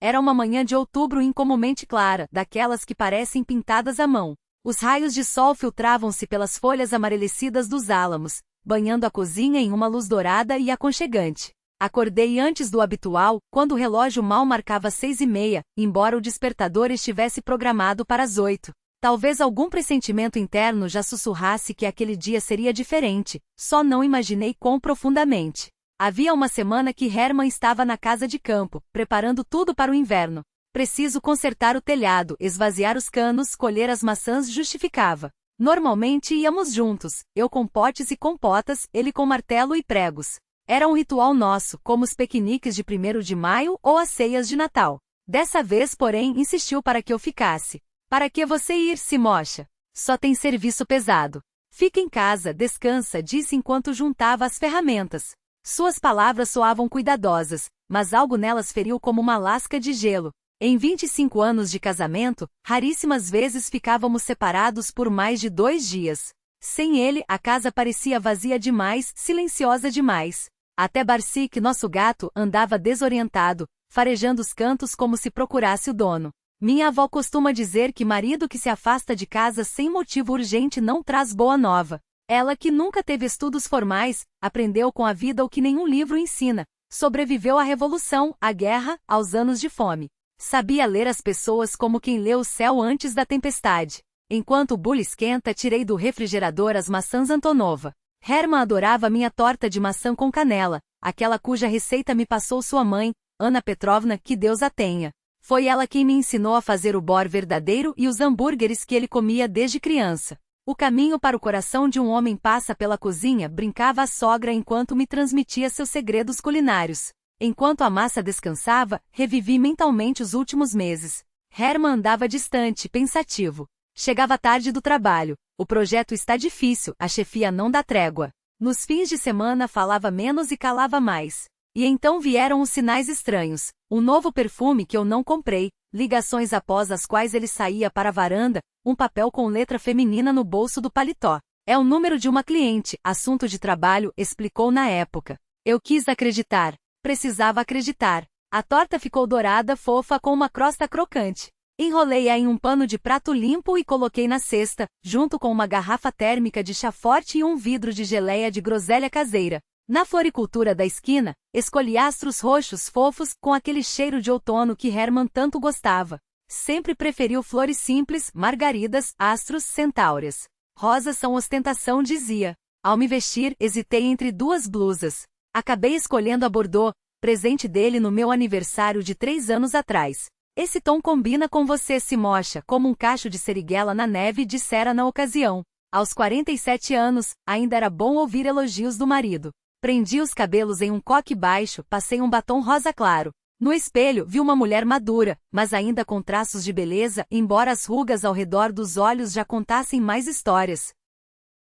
Era uma manhã de outubro incomumente clara, daquelas que parecem pintadas à mão. Os raios de sol filtravam-se pelas folhas amarelecidas dos álamos, banhando a cozinha em uma luz dourada e aconchegante. Acordei antes do habitual, quando o relógio mal marcava 6h30, embora o despertador estivesse programado para as 8. Talvez algum pressentimento interno já sussurrasse que aquele dia seria diferente, só não imaginei quão profundamente. Havia uma semana que Hermann estava na casa de campo, preparando tudo para o inverno. Preciso consertar o telhado, esvaziar os canos, colher as maçãs, justificava. Normalmente íamos juntos, eu com potes e compotas, ele com martelo e pregos. Era um ritual nosso, como os piqueniques de 1º de maio ou as ceias de Natal. Dessa vez, porém, insistiu para que eu ficasse. Para que você ir, se mocha? Só tem serviço pesado. Fica em casa, descansa, disse enquanto juntava as ferramentas. Suas palavras soavam cuidadosas, mas algo nelas feriu como uma lasca de gelo. Em 25 anos de casamento, raríssimas vezes ficávamos separados por mais de 2 dias. Sem ele, a casa parecia vazia demais, silenciosa demais. Até Barsik, nosso gato, andava desorientado, farejando os cantos como se procurasse o dono. Minha avó costuma dizer que marido que se afasta de casa sem motivo urgente não traz boa nova. Ela, que nunca teve estudos formais, aprendeu com a vida o que nenhum livro ensina. Sobreviveu à revolução, à guerra, aos anos de fome. Sabia ler as pessoas como quem lê o céu antes da tempestade. Enquanto o bule esquenta, tirei do refrigerador as maçãs Antonova. Hermann adorava minha torta de maçã com canela, aquela cuja receita me passou sua mãe, Ana Petrovna, que Deus a tenha. Foi ela quem me ensinou a fazer o bor verdadeiro e os hambúrgueres que ele comia desde criança. O caminho para o coração de um homem passa pela cozinha, brincava a sogra enquanto me transmitia seus segredos culinários. Enquanto a massa descansava, revivi mentalmente os últimos meses. Hermann andava distante, pensativo. Chegava tarde do trabalho. O projeto está difícil, a chefia não dá trégua. Nos fins de semana falava menos e calava mais. E então vieram os sinais estranhos. Um novo perfume que eu não comprei, ligações após as quais ele saía para a varanda, um papel com letra feminina no bolso do paletó. É o número de uma cliente, assunto de trabalho, explicou na época. Eu quis acreditar. Precisava acreditar. A torta ficou dourada, fofa, com uma crosta crocante. Enrolei-a em um pano de prato limpo e coloquei na cesta, junto com uma garrafa térmica de chá forte e um vidro de geleia de groselha caseira. Na floricultura da esquina, escolhi astros roxos fofos, com aquele cheiro de outono que Hermann tanto gostava. Sempre preferiu flores simples, margaridas, astros, centáureas. Rosas são ostentação, dizia. Ao me vestir, hesitei entre 2 blusas. Acabei escolhendo a Bordeaux, presente dele no meu aniversário de 3 anos atrás. Esse tom combina com você, se mocha, como um cacho de seriguela na neve, dissera na ocasião. Aos 47 anos, ainda era bom ouvir elogios do marido. Prendi os cabelos em um coque baixo, passei um batom rosa claro. No espelho, vi uma mulher madura, mas ainda com traços de beleza, embora as rugas ao redor dos olhos já contassem mais histórias.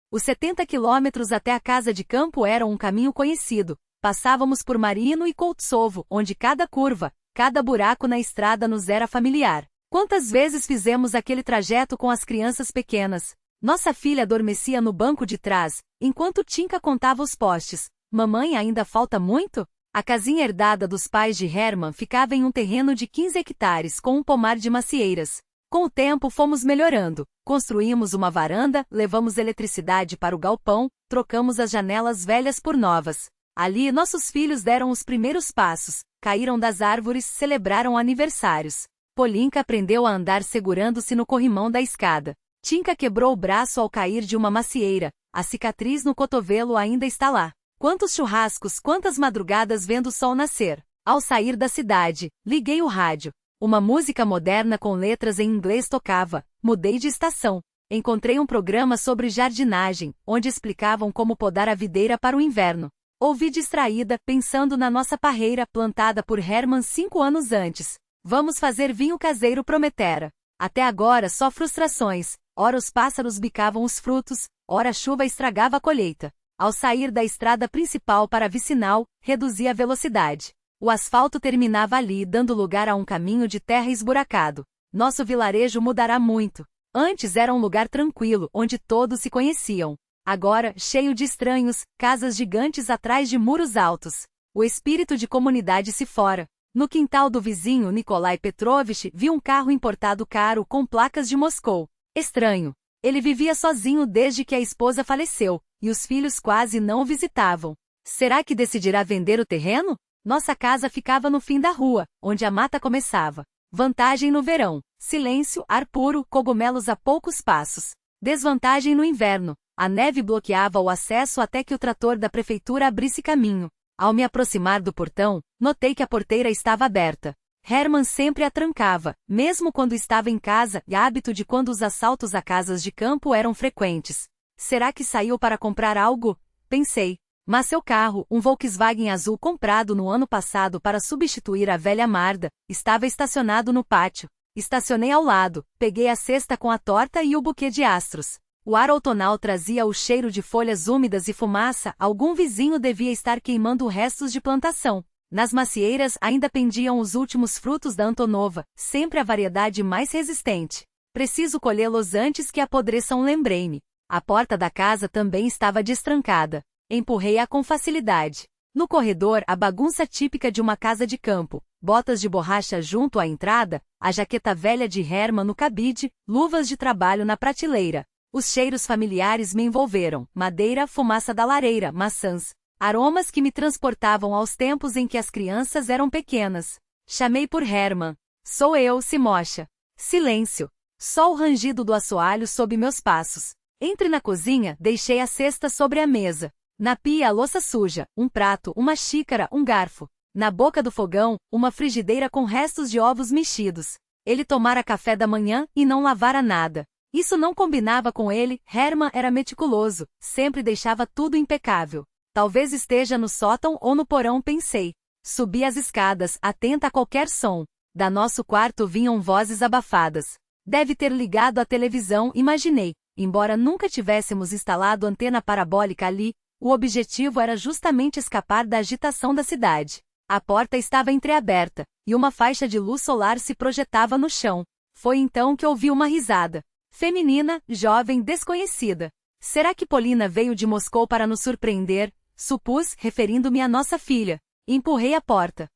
Os 70 quilômetros até a casa de campo eram um caminho conhecido. Passávamos por Marino e Koltsovo, onde cada curva, cada buraco na estrada nos era familiar. Quantas vezes fizemos aquele trajeto com as crianças pequenas? Nossa filha adormecia no banco de trás, enquanto Tinka contava os postes. Mamãe, ainda falta muito? A casinha herdada dos pais de Hermann ficava em um terreno de 15 hectares com um pomar de macieiras. Com o tempo fomos melhorando. Construímos uma varanda, levamos eletricidade para o galpão, trocamos as janelas velhas por novas. Ali nossos filhos deram os primeiros passos, caíram das árvores, celebraram aniversários. Polinka aprendeu a andar segurando-se no corrimão da escada. Tinka quebrou o braço ao cair de uma macieira, a cicatriz no cotovelo ainda está lá. Quantos churrascos, quantas madrugadas vendo o sol nascer. Ao sair da cidade, liguei o rádio. Uma música moderna com letras em inglês tocava. Mudei de estação. Encontrei um programa sobre jardinagem, onde explicavam como podar a videira para o inverno. Ouvi distraída, pensando na nossa parreira plantada por Hermann 5 anos antes. Vamos fazer vinho caseiro, prometera. Até agora só frustrações. Ora os pássaros bicavam os frutos, ora a chuva estragava a colheita. Ao sair da estrada principal para a vicinal, reduzi a velocidade. O asfalto terminava ali, dando lugar a um caminho de terra esburacado. Nosso vilarejo mudará muito. Antes era um lugar tranquilo, onde todos se conheciam. Agora, cheio de estranhos, casas gigantes atrás de muros altos. O espírito de comunidade se fora. No quintal do vizinho Nikolai Petrovich vi um carro importado caro com placas de Moscou. Estranho. Ele vivia sozinho desde que a esposa faleceu, e os filhos quase não o visitavam. Será que decidirá vender o terreno? Nossa casa ficava no fim da rua, onde a mata começava. Vantagem no verão: silêncio, ar puro, cogumelos a poucos passos. Desvantagem no inverno: a neve bloqueava o acesso até que o trator da prefeitura abrisse caminho. Ao me aproximar do portão, notei que a porteira estava aberta. Hermann sempre a trancava, mesmo quando estava em casa, e hábito de quando os assaltos a casas de campo eram frequentes. Será que saiu para comprar algo? Pensei. Mas seu carro, um Volkswagen azul comprado no ano passado para substituir a velha Marda, estava estacionado no pátio. Estacionei ao lado, peguei a cesta com a torta e o buquê de astros. O ar outonal trazia o cheiro de folhas úmidas e fumaça. Algum vizinho devia estar queimando restos de plantação. Nas macieiras ainda pendiam os últimos frutos da Antonova, sempre a variedade mais resistente. Preciso colhê-los antes que apodreçam, lembrei-me. A porta da casa também estava destrancada. Empurrei-a com facilidade. No corredor, a bagunça típica de uma casa de campo. Botas de borracha junto à entrada, a jaqueta velha de Hermann no cabide, luvas de trabalho na prateleira. Os cheiros familiares me envolveram: madeira, fumaça da lareira, maçãs. Aromas que me transportavam aos tempos em que as crianças eram pequenas. Chamei por Hermann. Sou eu, Simosha. Silêncio. Só o rangido do assoalho sob meus passos. Entre na cozinha, deixei a cesta sobre a mesa. Na pia, a louça suja, um prato, uma xícara, um garfo. Na boca do fogão, uma frigideira com restos de ovos mexidos. Ele tomara café da manhã e não lavara nada. Isso não combinava com ele. Hermann era meticuloso, sempre deixava tudo impecável. Talvez esteja no sótão ou no porão, pensei. Subi as escadas, atenta a qualquer som. Da nosso quarto vinham vozes abafadas. Deve ter ligado a televisão, imaginei. Embora nunca tivéssemos instalado antena parabólica ali, o objetivo era justamente escapar da agitação da cidade. A porta estava entreaberta, e uma faixa de luz solar se projetava no chão. Foi então que ouvi uma risada. Feminina, jovem, desconhecida. Será que Polina veio de Moscou para nos surpreender? Supus, referindo-me à nossa filha. Empurrei a porta.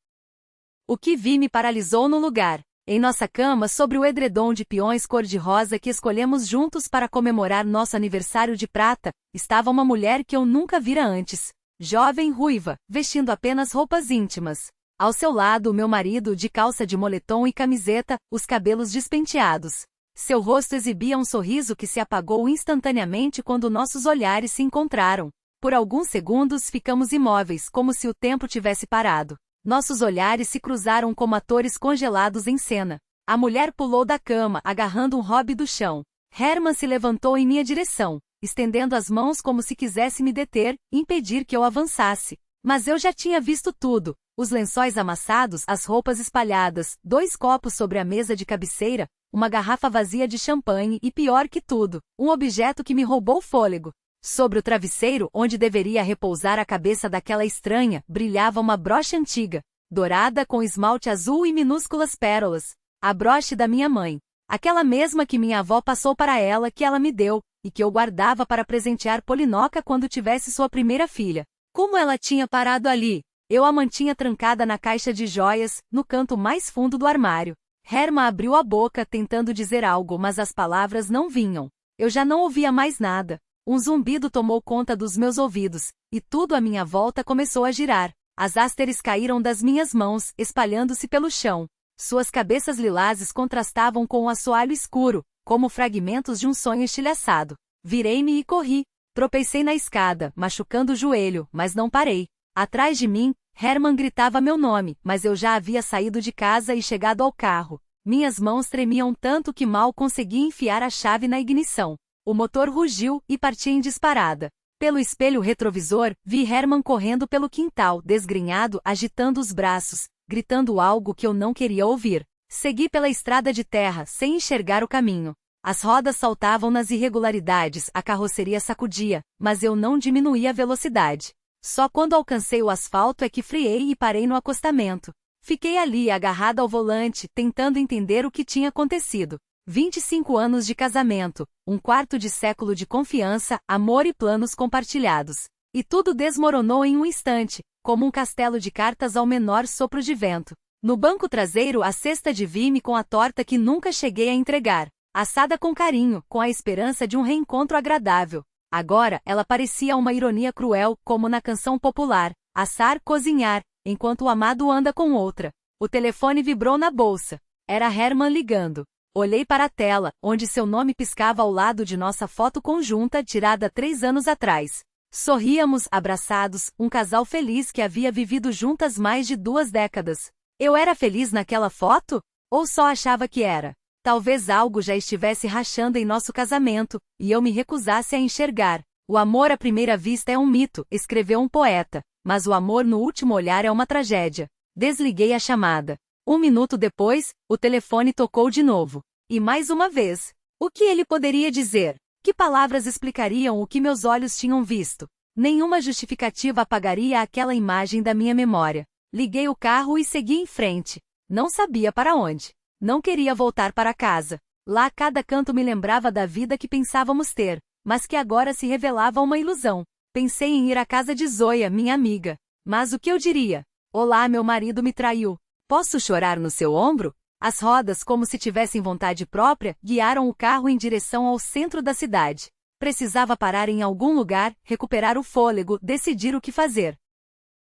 O que vi me paralisou no lugar. Em nossa cama, sobre o edredom de peões cor-de-rosa que escolhemos juntos para comemorar nosso aniversário de prata, estava uma mulher que eu nunca vira antes. Jovem, ruiva, vestindo apenas roupas íntimas. Ao seu lado, meu marido, de calça de moletom e camiseta, os cabelos despenteados. Seu rosto exibia um sorriso que se apagou instantaneamente quando nossos olhares se encontraram. Por alguns segundos ficamos imóveis, como se o tempo tivesse parado. Nossos olhares se cruzaram como atores congelados em cena. A mulher pulou da cama, agarrando um hobby do chão. Hermann se levantou em minha direção, estendendo as mãos como se quisesse me deter, impedir que eu avançasse. Mas eu já tinha visto tudo. Os lençóis amassados, as roupas espalhadas, 2 copos sobre a mesa de cabeceira, uma garrafa vazia de champanhe e, pior que tudo, um objeto que me roubou o fôlego. Sobre o travesseiro, onde deveria repousar a cabeça daquela estranha, brilhava uma broche antiga, dourada com esmalte azul e minúsculas pérolas. A broche da minha mãe. Aquela mesma que minha avó passou para ela, que ela me deu, e que eu guardava para presentear Polinoca quando tivesse sua primeira filha. Como ela tinha parado ali? Eu a mantinha trancada na caixa de joias, no canto mais fundo do armário. Hermann abriu a boca tentando dizer algo, mas as palavras não vinham. Eu já não ouvia mais nada. Um zumbido tomou conta dos meus ouvidos, e tudo à minha volta começou a girar. As ásteres caíram das minhas mãos, espalhando-se pelo chão. Suas cabeças lilazes contrastavam com o assoalho escuro, como fragmentos de um sonho estilhaçado. Virei-me e corri. Tropecei na escada, machucando o joelho, mas não parei. Atrás de mim, Hermann gritava meu nome, mas eu já havia saído de casa e chegado ao carro. Minhas mãos tremiam tanto que mal consegui enfiar a chave na ignição. O motor rugiu e parti em disparada. Pelo espelho retrovisor, vi Hermann correndo pelo quintal, desgrenhado, agitando os braços, gritando algo que eu não queria ouvir. Segui pela estrada de terra, sem enxergar o caminho. As rodas saltavam nas irregularidades, a carroceria sacudia, mas eu não diminuí a velocidade. Só quando alcancei o asfalto é que friei e parei no acostamento. Fiquei ali, agarrada ao volante, tentando entender o que tinha acontecido. 25 anos de casamento, um quarto de século de confiança, amor e planos compartilhados. E tudo desmoronou em um instante, como um castelo de cartas ao menor sopro de vento. No banco traseiro a cesta de vime com a torta que nunca cheguei a entregar, assada com carinho, com a esperança de um reencontro agradável. Agora, ela parecia uma ironia cruel, como na canção popular, assar, cozinhar, enquanto o amado anda com outra. O telefone vibrou na bolsa. Era Herman ligando. Olhei para a tela, onde seu nome piscava ao lado de nossa foto conjunta tirada 3 anos atrás. Sorríamos, abraçados, um casal feliz que havia vivido juntas mais de 2 décadas. Eu era feliz naquela foto? Ou só achava que era? Talvez algo já estivesse rachando em nosso casamento, e eu me recusasse a enxergar. O amor à primeira vista é um mito, escreveu um poeta, mas o amor no último olhar é uma tragédia. Desliguei a chamada. 1 minuto depois, o telefone tocou de novo. E mais uma vez. O que ele poderia dizer? Que palavras explicariam o que meus olhos tinham visto? Nenhuma justificativa apagaria aquela imagem da minha memória. Liguei o carro e segui em frente. Não sabia para onde. Não queria voltar para casa. Lá cada canto me lembrava da vida que pensávamos ter, mas que agora se revelava uma ilusão. Pensei em ir à casa de Zoya, minha amiga. Mas o que eu diria? Olá, meu marido me traiu. Posso chorar no seu ombro? As rodas, como se tivessem vontade própria, guiaram o carro em direção ao centro da cidade. Precisava parar em algum lugar, recuperar o fôlego, decidir o que fazer.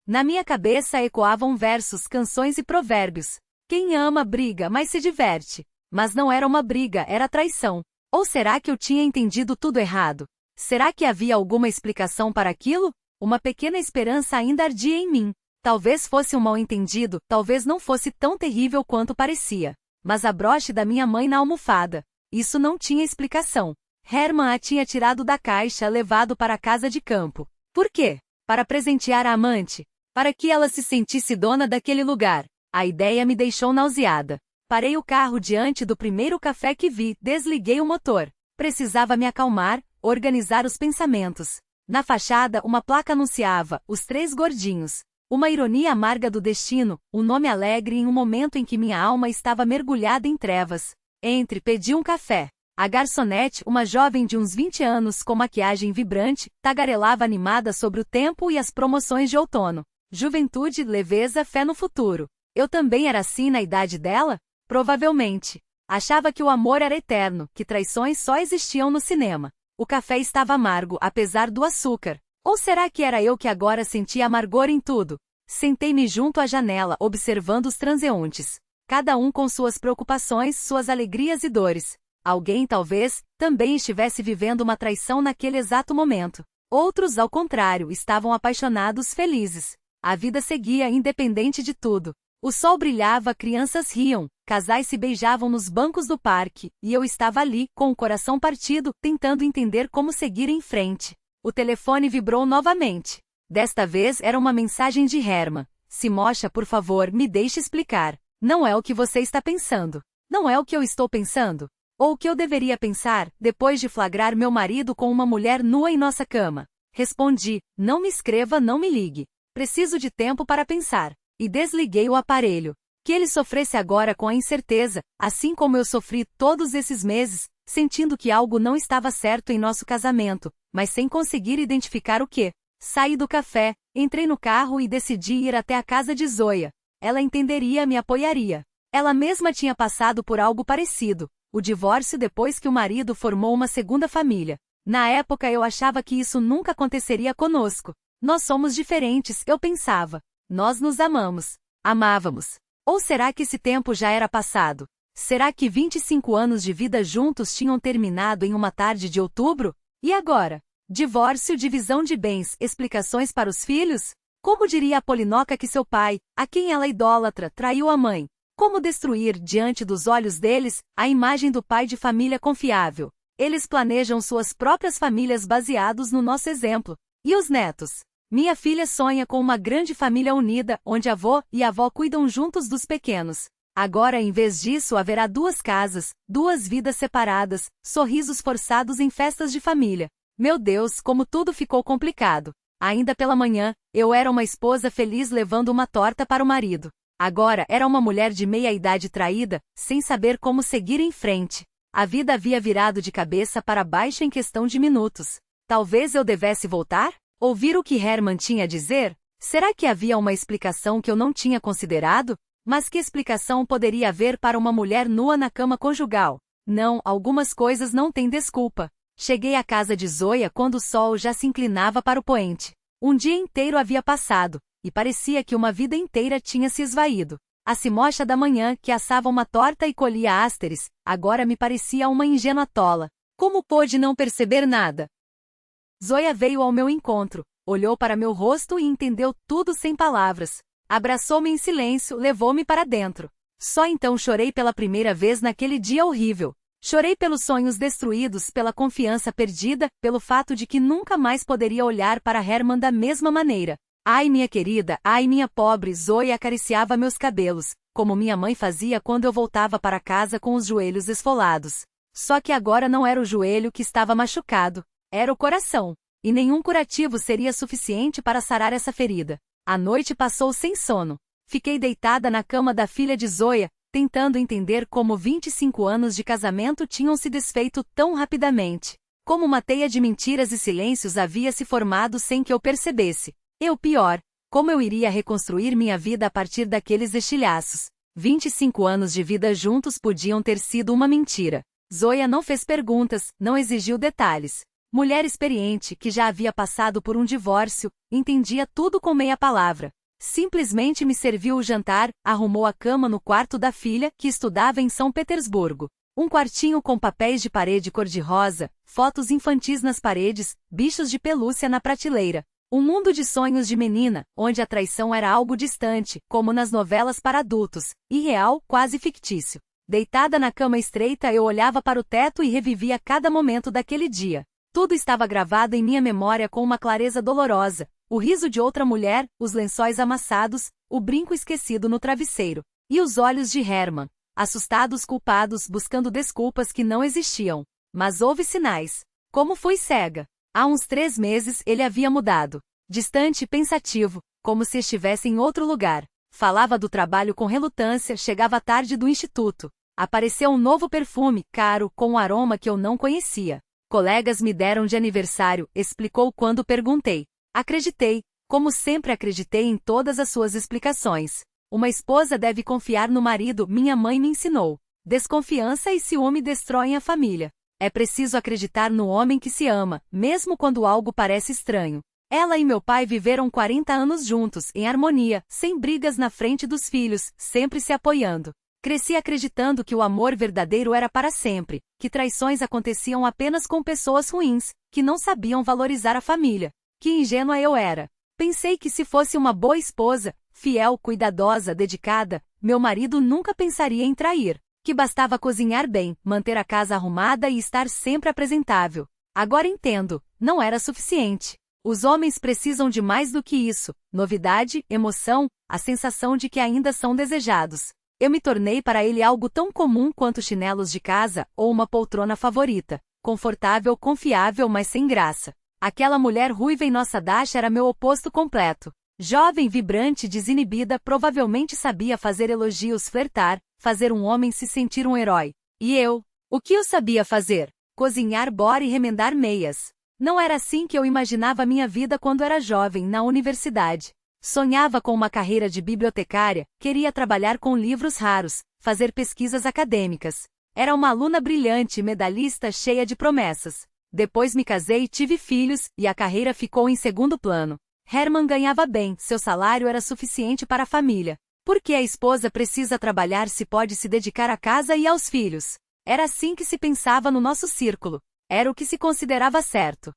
Na minha cabeça ecoavam versos, canções e provérbios. Quem ama briga, mas se diverte. Mas não era uma briga, era traição. Ou será que eu tinha entendido tudo errado? Será que havia alguma explicação para aquilo? Uma pequena esperança ainda ardia em mim. Talvez fosse um mal-entendido, talvez não fosse tão terrível quanto parecia. Mas a broche da minha mãe na almofada. Isso não tinha explicação. Herman a tinha tirado da caixa, levado para a casa de campo. Por quê? Para presentear a amante. Para que ela se sentisse dona daquele lugar. A ideia me deixou nauseada. Parei o carro diante do primeiro café que vi, desliguei o motor. Precisava me acalmar, organizar os pensamentos. Na fachada, uma placa anunciava, Os Três Gordinhos. Uma ironia amarga do destino, um nome alegre em um momento em que minha alma estava mergulhada em trevas. Pedi um café. A garçonete, uma jovem de uns 20 anos com maquiagem vibrante, tagarelava animada sobre o tempo e as promoções de outono. Juventude, leveza, fé no futuro. Eu também era assim na idade dela? Provavelmente. Achava que o amor era eterno, que traições só existiam no cinema. O café estava amargo, apesar do açúcar. Ou será que era eu que agora sentia amargor em tudo? Sentei-me junto à janela, observando os transeuntes. Cada um com suas preocupações, suas alegrias e dores. Alguém, talvez, também estivesse vivendo uma traição naquele exato momento. Outros, ao contrário, estavam apaixonados, felizes. A vida seguia independente de tudo. O sol brilhava, crianças riam, casais se beijavam nos bancos do parque, e eu estava ali, com o coração partido, tentando entender como seguir em frente. O telefone vibrou novamente. Desta vez era uma mensagem de Herman. Simosha, por favor, me deixe explicar. Não é o que você está pensando. Não é o que eu estou pensando. Ou o que eu deveria pensar, depois de flagrar meu marido com uma mulher nua em nossa cama. Respondi, não me escreva, não me ligue. Preciso de tempo para pensar. E desliguei o aparelho. Que ele sofresse agora com a incerteza, assim como eu sofri todos esses meses, sentindo que algo não estava certo em nosso casamento, mas sem conseguir identificar o que. Saí do café, entrei no carro e decidi ir até a casa de Zoya. Ela entenderia, me apoiaria. Ela mesma tinha passado por algo parecido, o divórcio depois que o marido formou uma segunda família. Na época eu achava que isso nunca aconteceria conosco. Nós somos diferentes, eu pensava. Nós nos amamos. Amávamos. Ou será que esse tempo já era passado? Será que 25 anos de vida juntos tinham terminado em uma tarde de outubro? E agora? Divórcio, divisão de bens, explicações para os filhos? Como diria a Polinoca que seu pai, a quem ela idólatra, traiu a mãe? Como destruir, diante dos olhos deles, a imagem do pai de família confiável? Eles planejam suas próprias famílias baseados no nosso exemplo. E os netos? Minha filha sonha com uma grande família unida, onde avô e avó cuidam juntos dos pequenos. Agora, em vez disso, haverá 2 casas, 2 vidas separadas, sorrisos forçados em festas de família. Meu Deus, como tudo ficou complicado. Ainda pela manhã, eu era uma esposa feliz levando uma torta para o marido. Agora, era uma mulher de meia-idade traída, sem saber como seguir em frente. A vida havia virado de cabeça para baixo em questão de minutos. Talvez eu devesse voltar? Ouvir o que Herman tinha a dizer? Será que havia uma explicação que eu não tinha considerado? Mas que explicação poderia haver para uma mulher nua na cama conjugal? Não, algumas coisas não têm desculpa. Cheguei à casa de Zoya quando o sol já se inclinava para o poente. Um dia inteiro havia passado, e parecia que uma vida inteira tinha se esvaído. A Cimocha da manhã, que assava uma torta e colhia ásteres, agora me parecia uma ingênua tola. Como pôde não perceber nada? Zoya veio ao meu encontro, olhou para meu rosto e entendeu tudo sem palavras. Abraçou-me em silêncio, levou-me para dentro. Só então chorei pela primeira vez naquele dia horrível. Chorei pelos sonhos destruídos, pela confiança perdida, pelo fato de que nunca mais poderia olhar para Hermann da mesma maneira. Ai, minha querida, ai, minha pobre, Zoya acariciava meus cabelos, como minha mãe fazia quando eu voltava para casa com os joelhos esfolados. Só que agora não era o joelho que estava machucado, era o coração. E nenhum curativo seria suficiente para sarar essa ferida. A noite passou sem sono. Fiquei deitada na cama da filha de Zoya, tentando entender como 25 anos de casamento tinham se desfeito tão rapidamente. Como uma teia de mentiras e silêncios havia se formado sem que eu percebesse. E o pior, como eu iria reconstruir minha vida a partir daqueles estilhaços? 25 anos de vida juntos podiam ter sido uma mentira. Zoya não fez perguntas, não exigiu detalhes. Mulher experiente, que já havia passado por um divórcio, entendia tudo com meia palavra. Simplesmente me serviu o jantar, arrumou a cama no quarto da filha, que estudava em São Petersburgo. Um quartinho com papéis de parede cor-de-rosa, fotos infantis nas paredes, bichos de pelúcia na prateleira. Um mundo de sonhos de menina, onde a traição era algo distante, como nas novelas para adultos, irreal, quase fictício. Deitada na cama estreita, eu olhava para o teto e revivia cada momento daquele dia. Tudo estava gravado em minha memória com uma clareza dolorosa. O riso de outra mulher, os lençóis amassados, o brinco esquecido no travesseiro. E os olhos de Hermann, assustados, culpados, buscando desculpas que não existiam. Mas houve sinais. Como fui cega. Há uns 3 meses ele havia mudado. Distante e pensativo, como se estivesse em outro lugar. Falava do trabalho com relutância, chegava tarde do instituto. Apareceu um novo perfume, caro, com um aroma que eu não conhecia. Colegas me deram de aniversário, explicou quando perguntei. Acreditei, como sempre acreditei em todas as suas explicações. Uma esposa deve confiar no marido, minha mãe me ensinou. Desconfiança e ciúme destroem a família. É preciso acreditar no homem que se ama, mesmo quando algo parece estranho. Ela e meu pai viveram 40 anos juntos, em harmonia, sem brigas na frente dos filhos, sempre se apoiando. Cresci acreditando que o amor verdadeiro era para sempre, que traições aconteciam apenas com pessoas ruins, que não sabiam valorizar a família. Que ingênua eu era. Pensei que se fosse uma boa esposa, fiel, cuidadosa, dedicada, meu marido nunca pensaria em trair. Que bastava cozinhar bem, manter a casa arrumada e estar sempre apresentável. Agora entendo, não era suficiente. Os homens precisam de mais do que isso: novidade, emoção, a sensação de que ainda são desejados. Eu me tornei para ele algo tão comum quanto chinelos de casa ou uma poltrona favorita. Confortável, confiável, mas sem graça. Aquela mulher ruiva em nossa dacha era meu oposto completo. Jovem, vibrante, desinibida, provavelmente sabia fazer elogios, flertar, fazer um homem se sentir um herói. E eu? O que eu sabia fazer? Cozinhar bora e remendar meias. Não era assim que eu imaginava minha vida quando era jovem, na universidade. Sonhava com uma carreira de bibliotecária, queria trabalhar com livros raros, fazer pesquisas acadêmicas. Era uma aluna brilhante, medalhista, cheia de promessas. Depois me casei e tive filhos, e a carreira ficou em segundo plano. Hermann ganhava bem, seu salário era suficiente para a família. Por que a esposa precisa trabalhar se pode se dedicar à casa e aos filhos? Era assim que se pensava no nosso círculo. Era o que se considerava certo.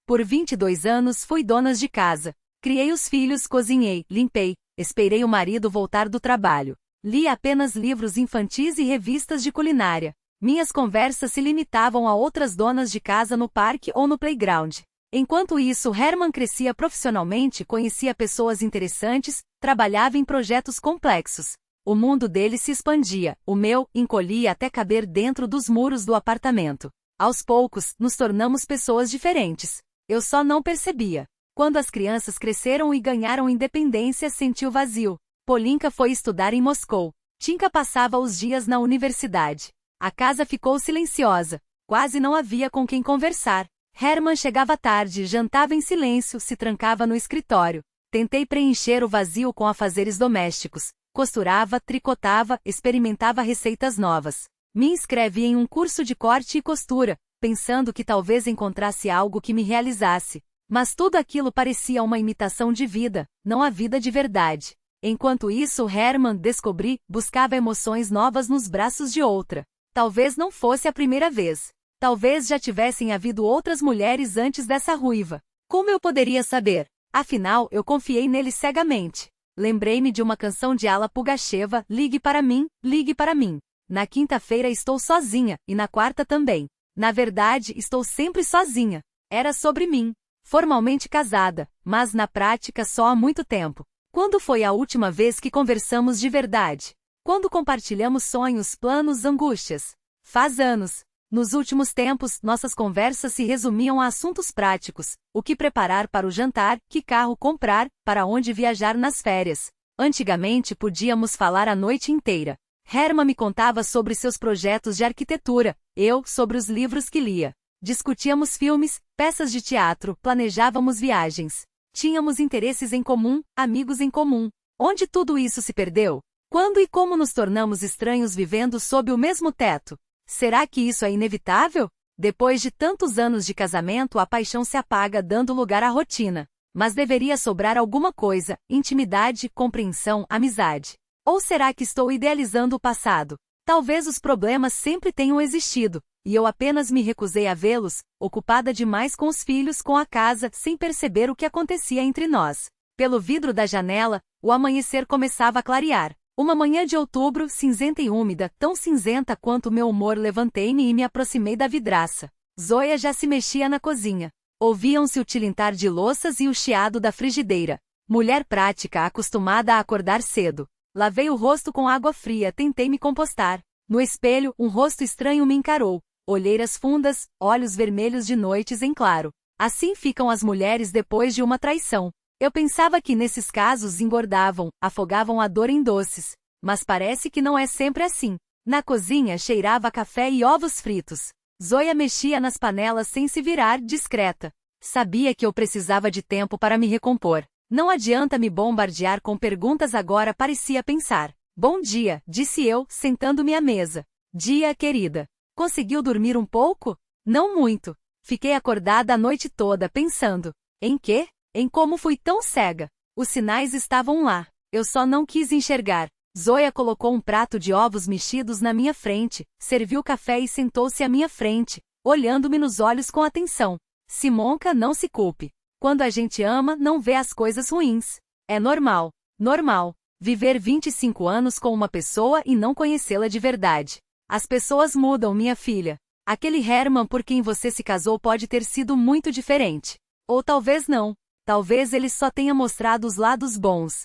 Por 22 anos fui dona de casa. Criei os filhos, cozinhei, limpei, esperei o marido voltar do trabalho. Li apenas livros infantis e revistas de culinária. Minhas conversas se limitavam a outras donas de casa no parque ou no playground. Enquanto isso, Hermann crescia profissionalmente, conhecia pessoas interessantes, trabalhava em projetos complexos. O mundo dele se expandia, o meu encolhia até caber dentro dos muros do apartamento. Aos poucos, nos tornamos pessoas diferentes. Eu só não percebia. Quando as crianças cresceram e ganharam independência, senti o vazio. Polinka foi estudar em Moscou. Tinka passava os dias na universidade. A casa ficou silenciosa. Quase não havia com quem conversar. Hermann chegava tarde, jantava em silêncio, se trancava no escritório. Tentei preencher o vazio com afazeres domésticos. Costurava, tricotava, experimentava receitas novas. Me inscrevi em um curso de corte e costura, pensando que talvez encontrasse algo que me realizasse. Mas tudo aquilo parecia uma imitação de vida, não a vida de verdade. Enquanto isso, Hermann, descobri, buscava emoções novas nos braços de outra. Talvez não fosse a primeira vez. Talvez já tivessem havido outras mulheres antes dessa ruiva. Como eu poderia saber? Afinal, eu confiei nele cegamente. Lembrei-me de uma canção de Alla Pugacheva, Ligue para mim, ligue para mim. Na quinta-feira estou sozinha, e na quarta também. Na verdade, estou sempre sozinha. Era sobre mim. Formalmente casada, mas na prática só há muito tempo. Quando foi a última vez que conversamos de verdade? Quando compartilhamos sonhos, planos, angústias? Faz anos. Nos últimos tempos, nossas conversas se resumiam a assuntos práticos: o que preparar para o jantar, que carro comprar, para onde viajar nas férias. Antigamente podíamos falar a noite inteira. Hermann me contava sobre seus projetos de arquitetura, eu sobre os livros que lia. Discutíamos filmes, peças de teatro, planejávamos viagens. Tínhamos interesses em comum, amigos em comum. Onde tudo isso se perdeu? Quando e como nos tornamos estranhos vivendo sob o mesmo teto? Será que isso é inevitável? Depois de tantos anos de casamento, a paixão se apaga dando lugar à rotina. Mas deveria sobrar alguma coisa: intimidade, compreensão, amizade. Ou será que estou idealizando o passado? Talvez os problemas sempre tenham existido, e eu apenas me recusei a vê-los, ocupada demais com os filhos, com a casa, sem perceber o que acontecia entre nós. Pelo vidro da janela, o amanhecer começava a clarear. Uma manhã de outubro, cinzenta e úmida, tão cinzenta quanto meu humor. Levantei-me e me aproximei da vidraça. Zoya já se mexia na cozinha. Ouviam-se o tilintar de louças e o chiado da frigideira. Mulher prática, acostumada a acordar cedo. Lavei o rosto com água fria, tentei me compostar. No espelho, um rosto estranho me encarou. Olheiras fundas, olhos vermelhos de noites em claro. Assim ficam as mulheres depois de uma traição. Eu pensava que nesses casos engordavam, afogavam a dor em doces. Mas parece que não é sempre assim. Na cozinha cheirava café e ovos fritos. Zoya mexia nas panelas sem se virar, discreta. Sabia que eu precisava de tempo para me recompor. Não adianta me bombardear com perguntas agora, parecia pensar. Bom dia, disse eu, sentando-me à mesa. Dia, querida. Conseguiu dormir um pouco? Não muito. Fiquei acordada a noite toda pensando. Em quê? Em como fui tão cega. Os sinais estavam lá. Eu só não quis enxergar. Zoya colocou um prato de ovos mexidos na minha frente, serviu café e sentou-se à minha frente, olhando-me nos olhos com atenção. Simonka, não se culpe. Quando a gente ama, não vê as coisas ruins. É normal. Normal. Viver 25 anos com uma pessoa e não conhecê-la de verdade. As pessoas mudam, minha filha. Aquele Hermann por quem você se casou pode ter sido muito diferente. Ou talvez não. Talvez ele só tenha mostrado os lados bons.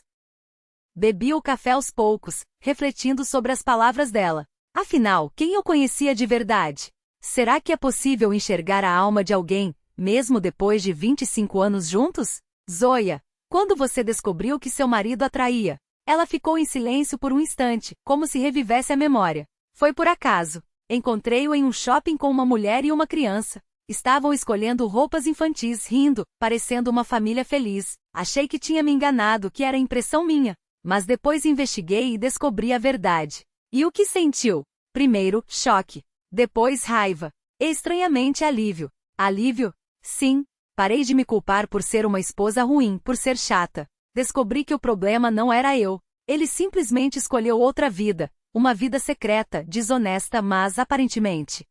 Bebi o café aos poucos, refletindo sobre as palavras dela. Afinal, quem eu conhecia de verdade? Será que é possível enxergar a alma de alguém, mesmo depois de 25 anos juntos? Zoya, quando você descobriu que seu marido a traía? Ela ficou em silêncio por um instante, como se revivesse a memória. Foi por acaso. Encontrei-o em um shopping com uma mulher e uma criança. Estavam escolhendo roupas infantis, rindo, parecendo uma família feliz. Achei que tinha me enganado, que era impressão minha. Mas depois investiguei e descobri a verdade. E o que sentiu? Primeiro, choque. Depois, raiva. E estranhamente, alívio. Alívio? Sim. Parei de me culpar por ser uma esposa ruim, por ser chata. Descobri que o problema não era eu. Ele simplesmente escolheu outra vida. Uma vida secreta, desonesta, mas aparentemente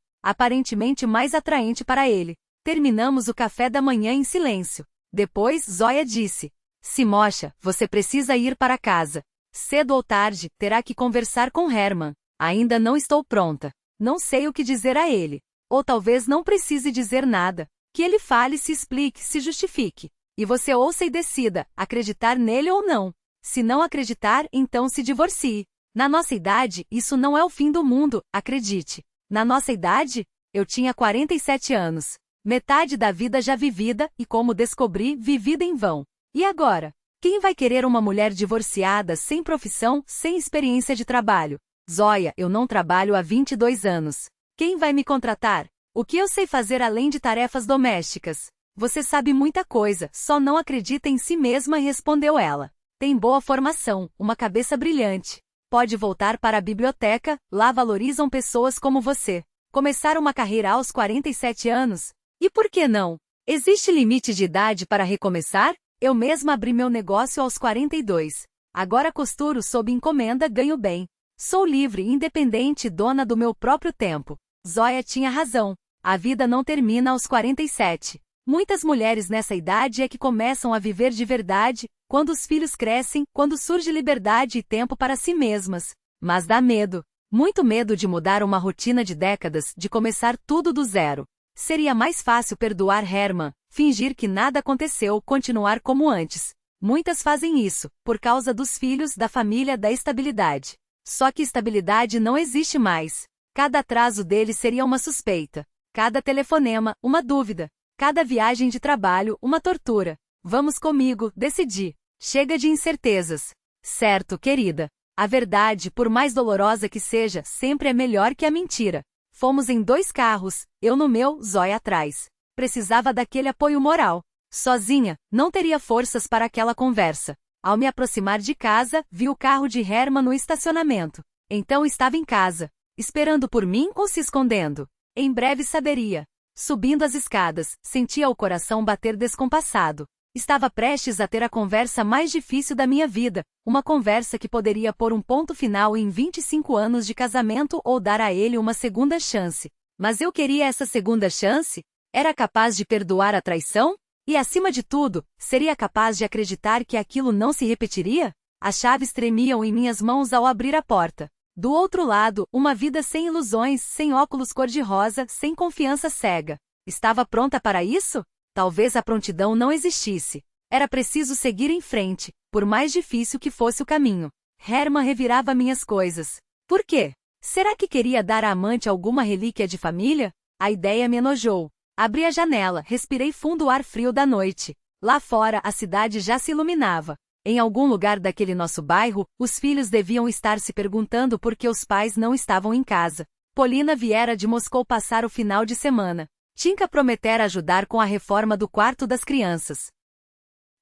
mais atraente para ele. Terminamos o café da manhã em silêncio. Depois, Zoya disse: Simosha, você precisa ir para casa. Cedo ou tarde, terá que conversar com Hermann. Ainda não estou pronta. Não sei o que dizer a ele. Ou talvez não precise dizer nada. Que ele fale, se explique, se justifique. E você ouça e decida, acreditar nele ou não. Se não acreditar, então se divorcie. Na nossa idade, isso não é o fim do mundo, acredite. Na nossa idade, eu tinha 47 anos. Metade da vida já vivida, e como descobri, vivida em vão. E agora? Quem vai querer uma mulher divorciada, sem profissão, sem experiência de trabalho? Zoya, eu não trabalho há 22 anos. Quem vai me contratar? O que eu sei fazer além de tarefas domésticas? Você sabe muita coisa, só não acredita em si mesma, respondeu ela. Tem boa formação, uma cabeça brilhante. Pode voltar para a biblioteca, lá valorizam pessoas como você. Começar uma carreira aos 47 anos? E por que não? Existe limite de idade para recomeçar? Eu mesma abri meu negócio aos 42. Agora costuro sob encomenda, ganho bem. Sou livre, independente e dona do meu próprio tempo. Zóia tinha razão. A vida não termina aos 47. Muitas mulheres nessa idade é que começam a viver de verdade, quando os filhos crescem, quando surge liberdade e tempo para si mesmas. Mas dá medo. Muito medo de mudar uma rotina de décadas, de começar tudo do zero. Seria mais fácil perdoar Herman, fingir que nada aconteceu, continuar como antes. Muitas fazem isso, por causa dos filhos, da família, da estabilidade. Só que estabilidade não existe mais. Cada atraso dele seria uma suspeita. Cada telefonema, uma dúvida. Cada viagem de trabalho, uma tortura. Vamos comigo, decidi. Chega de incertezas. Certo, querida. A verdade, por mais dolorosa que seja, sempre é melhor que a mentira. Fomos em 2 carros, eu no meu, Zóia atrás. Precisava daquele apoio moral. Sozinha, não teria forças para aquela conversa. Ao me aproximar de casa, vi o carro de Herman no estacionamento. Então estava em casa. Esperando por mim ou se escondendo? Em breve saberia. Subindo as escadas, sentia o coração bater descompassado. Estava prestes a ter a conversa mais difícil da minha vida, uma conversa que poderia pôr um ponto final em 25 anos de casamento ou dar a ele uma segunda chance. Mas eu queria essa segunda chance? Era capaz de perdoar a traição? E, acima de tudo, seria capaz de acreditar que aquilo não se repetiria? As chaves tremiam em minhas mãos ao abrir a porta. Do outro lado, uma vida sem ilusões, sem óculos cor-de-rosa, sem confiança cega. Estava pronta para isso? Talvez a prontidão não existisse. Era preciso seguir em frente, por mais difícil que fosse o caminho. Herman revirava minhas coisas. Por quê? Será que queria dar à amante alguma relíquia de família? A ideia me enojou. Abri a janela, respirei fundo o ar frio da noite. Lá fora, a cidade já se iluminava. Em algum lugar daquele nosso bairro, os filhos deviam estar se perguntando por que os pais não estavam em casa. Polina viera de Moscou passar o final de semana. Tinka prometera ajudar com a reforma do quarto das crianças.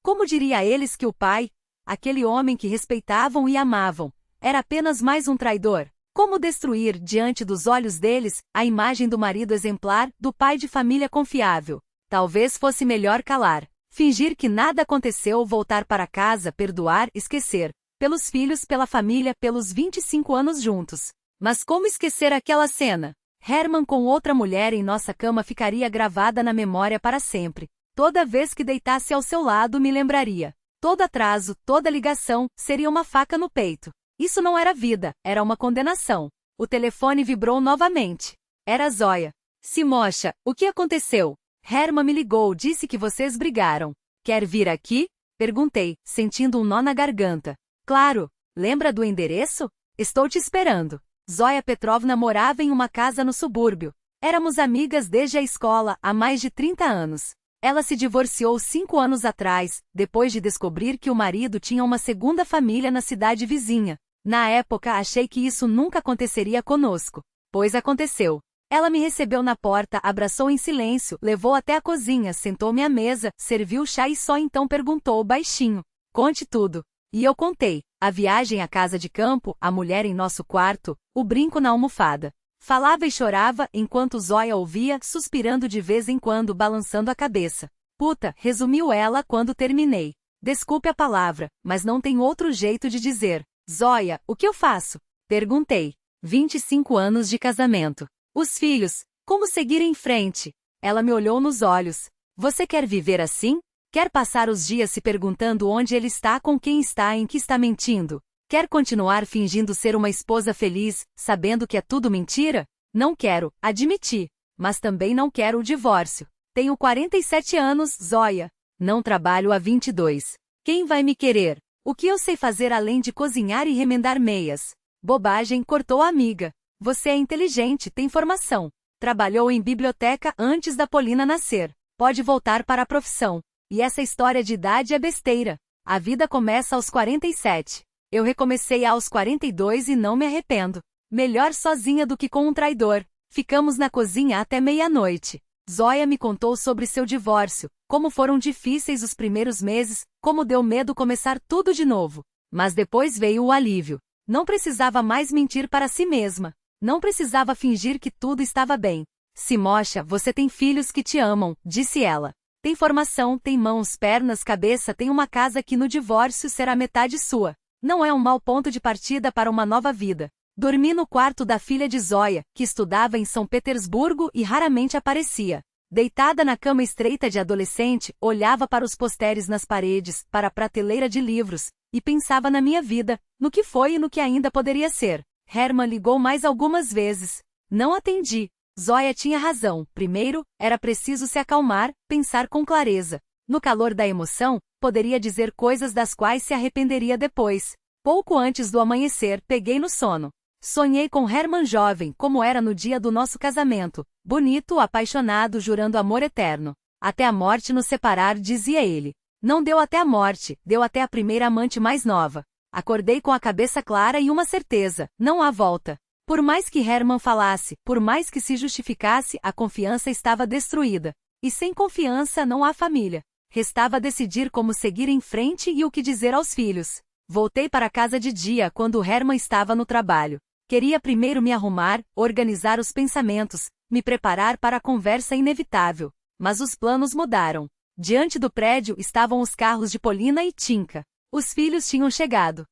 Como diria a eles que o pai, aquele homem que respeitavam e amavam, era apenas mais um traidor? Como destruir, diante dos olhos deles, a imagem do marido exemplar, do pai de família confiável? Talvez fosse melhor calar. Fingir que nada aconteceu, voltar para casa, perdoar, esquecer. Pelos filhos, pela família, pelos 25 anos juntos. Mas como esquecer aquela cena? Herman com outra mulher em nossa cama ficaria gravada na memória para sempre. Toda vez que deitasse ao seu lado me lembraria. Todo atraso, toda ligação, seria uma faca no peito. Isso não era vida, era uma condenação. O telefone vibrou novamente. Era Zóia. Simosha, o que aconteceu? Herman me ligou, disse que vocês brigaram. Quer vir aqui? Perguntei, sentindo um nó na garganta. Claro. Lembra do endereço? Estou te esperando. Zóia Petrovna morava em uma casa no subúrbio. Éramos amigas desde a escola, há mais de 30 anos. Ela se divorciou 5 anos atrás, depois de descobrir que o marido tinha uma segunda família na cidade vizinha. Na época achei que isso nunca aconteceria conosco. Pois aconteceu. Ela me recebeu na porta, abraçou em silêncio, levou até a cozinha, sentou-me à mesa, serviu chá e só então perguntou baixinho. Conte tudo. E eu contei. A viagem à casa de campo, a mulher em nosso quarto, o brinco na almofada. Falava e chorava, enquanto Zóia ouvia, suspirando de vez em quando, balançando a cabeça. Puta, resumiu ela quando terminei. Desculpe a palavra, mas não tem outro jeito de dizer. Zóia, o que eu faço? Perguntei. 25 anos de casamento. Os filhos, como seguir em frente? Ela me olhou nos olhos. Você quer viver assim? Quer passar os dias se perguntando onde ele está, com quem está, em que está mentindo? Quer continuar fingindo ser uma esposa feliz, sabendo que é tudo mentira? Não quero, admiti. Mas também não quero o divórcio. Tenho 47 anos, Zóia. Não trabalho há 22. Quem vai me querer? O que eu sei fazer além de cozinhar e remendar meias? Bobagem, cortou a amiga. Você é inteligente, tem formação. Trabalhou em biblioteca antes da Polina nascer. Pode voltar para a profissão. E essa história de idade é besteira. A vida começa aos 47. Eu recomecei aos 42 e não me arrependo. Melhor sozinha do que com um traidor. Ficamos na cozinha até meia-noite. Zoya me contou sobre seu divórcio, como foram difíceis os primeiros meses, como deu medo começar tudo de novo. Mas depois veio o alívio. Não precisava mais mentir para si mesma. Não precisava fingir que tudo estava bem. Simosha, você tem filhos que te amam, disse ela. Tem formação, tem mãos, pernas, cabeça, tem uma casa que no divórcio será metade sua. Não é um mau ponto de partida para uma nova vida. Dormi no quarto da filha de Zoya, que estudava em São Petersburgo e raramente aparecia. Deitada na cama estreita de adolescente, olhava para os posteres nas paredes, para a prateleira de livros, e pensava na minha vida, no que foi e no que ainda poderia ser. Hermann ligou mais algumas vezes. Não atendi. Zoya tinha razão. Primeiro, era preciso se acalmar, pensar com clareza. No calor da emoção, poderia dizer coisas das quais se arrependeria depois. Pouco antes do amanhecer, peguei no sono. Sonhei com Hermann jovem, como era no dia do nosso casamento. Bonito, apaixonado, jurando amor eterno. Até a morte nos separar, dizia ele. Não deu até a morte, deu até a primeira amante mais nova. Acordei com a cabeça clara e uma certeza, não há volta. Por mais que Hermann falasse, por mais que se justificasse, a confiança estava destruída. E sem confiança não há família. Restava decidir como seguir em frente e o que dizer aos filhos. Voltei para casa de dia quando Hermann estava no trabalho. Queria primeiro me arrumar, organizar os pensamentos, me preparar para a conversa inevitável. Mas os planos mudaram. Diante do prédio estavam os carros de Polina e Tinka. Os filhos tinham chegado.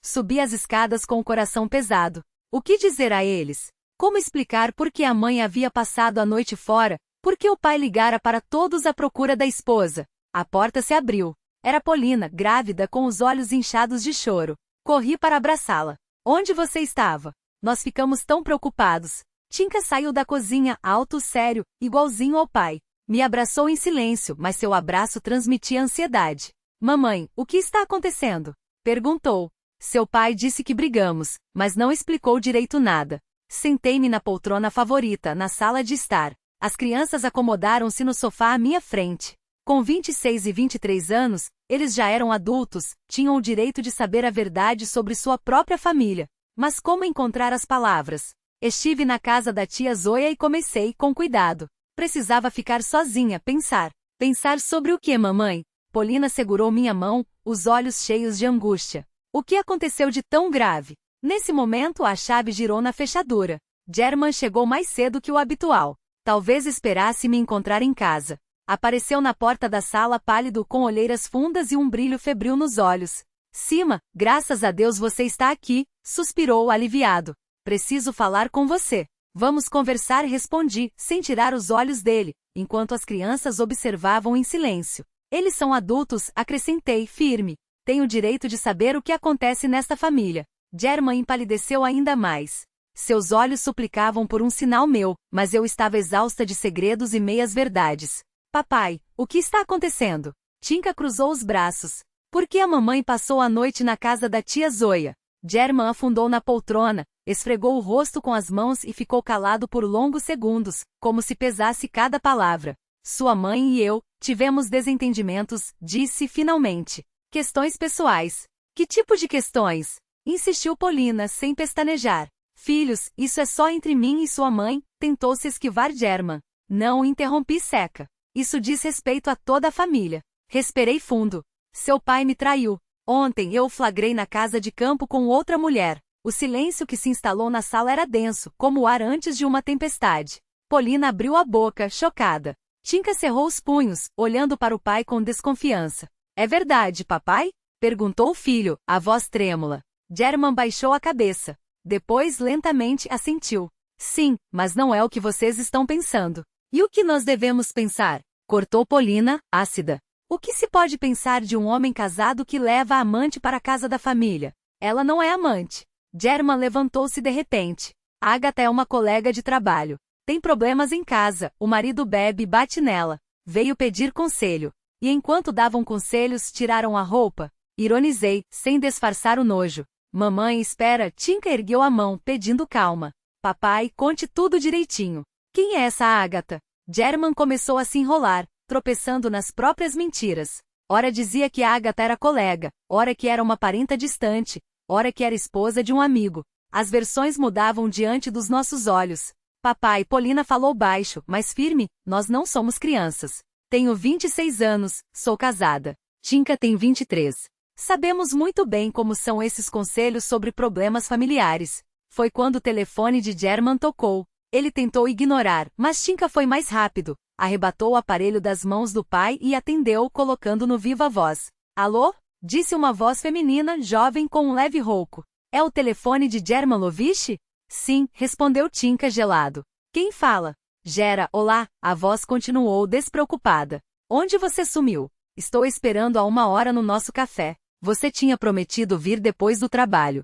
Subi as escadas com o coração pesado. O que dizer a eles? Como explicar por que a mãe havia passado a noite fora? Por que o pai ligara para todos à procura da esposa? A porta se abriu. Era Polina, grávida, com os olhos inchados de choro. Corri para abraçá-la. Onde você estava? Nós ficamos tão preocupados. Tinka saiu da cozinha, alto, sério, igualzinho ao pai. Me abraçou em silêncio, mas seu abraço transmitia ansiedade. Mamãe, o que está acontecendo? Perguntou. Seu pai disse que brigamos, mas não explicou direito nada. Sentei-me na poltrona favorita, na sala de estar. As crianças acomodaram-se no sofá à minha frente. Com 26 e 23 anos, eles já eram adultos, tinham o direito de saber a verdade sobre sua própria família. Mas como encontrar as palavras? Estive na casa da tia Zoya e comecei, com cuidado. Precisava ficar sozinha, pensar. Pensar sobre o que, mamãe? Polina segurou minha mão, os olhos cheios de angústia. O que aconteceu de tão grave? Nesse momento a chave girou na fechadura. Hermann chegou mais cedo que o habitual. Talvez esperasse me encontrar em casa. Apareceu na porta da sala pálido com olheiras fundas e um brilho febril nos olhos. Sima, graças a Deus você está aqui, suspirou aliviado. Preciso falar com você. Vamos conversar, respondi, sem tirar os olhos dele, enquanto as crianças observavam em silêncio. Eles são adultos, acrescentei, firme. Tenho o direito de saber o que acontece nesta família. Hermann empalideceu ainda mais. Seus olhos suplicavam por um sinal meu, mas eu estava exausta de segredos e meias-verdades. Papai, o que está acontecendo? Tinka cruzou os braços. Por que a mamãe passou a noite na casa da tia Zoya? Hermann afundou na poltrona, esfregou o rosto com as mãos e ficou calado por longos segundos, como se pesasse cada palavra. Sua mãe e eu tivemos desentendimentos, disse finalmente. Questões pessoais. Que tipo de questões? Insistiu Polina, sem pestanejar. Filhos, isso é só entre mim e sua mãe, tentou se esquivar Hermann. Não, interrompi seca. Isso diz respeito a toda a família. Respirei fundo. Seu pai me traiu. Ontem eu o flagrei na casa de campo com outra mulher. O silêncio que se instalou na sala era denso, como o ar antes de uma tempestade. Polina abriu a boca, chocada. Tinka cerrou os punhos, olhando para o pai com desconfiança. É verdade, papai? Perguntou o filho, a voz trêmula. Hermann baixou a cabeça. Depois, lentamente, assentiu. Sim, mas não é o que vocês estão pensando. E o que nós devemos pensar? Cortou Polina, ácida. O que se pode pensar de um homem casado que leva a amante para a casa da família? Ela não é amante. Hermann levantou-se de repente. Agatha é uma colega de trabalho. Tem problemas em casa, o marido bebe e bate nela. Veio pedir conselho. E enquanto davam conselhos, tiraram a roupa. Ironizei, sem disfarçar o nojo. Mamãe, espera, Tinka ergueu a mão, pedindo calma. Papai, conte tudo direitinho. Quem é essa Agatha? Hermann começou a se enrolar, tropeçando nas próprias mentiras. Ora dizia que Agatha era colega, ora que era uma parenta distante, ora que era esposa de um amigo. As versões mudavam diante dos nossos olhos. Papai, Polina falou baixo, mas firme, nós não somos crianças. Tenho 26 anos, sou casada. Tinka tem 23. Sabemos muito bem como são esses conselhos sobre problemas familiares. Foi quando o telefone de German tocou. Ele tentou ignorar, mas Tinka foi mais rápido. Arrebatou o aparelho das mãos do pai e atendeu, colocando no viva voz. Alô? Disse uma voz feminina, jovem com um leve rouco. É o telefone de German Lovich? Sim, respondeu Tinka gelado. Quem fala? Gera, olá, a voz continuou despreocupada. Onde você sumiu? Estou esperando há 1 hora no nosso café. Você tinha prometido vir depois do trabalho.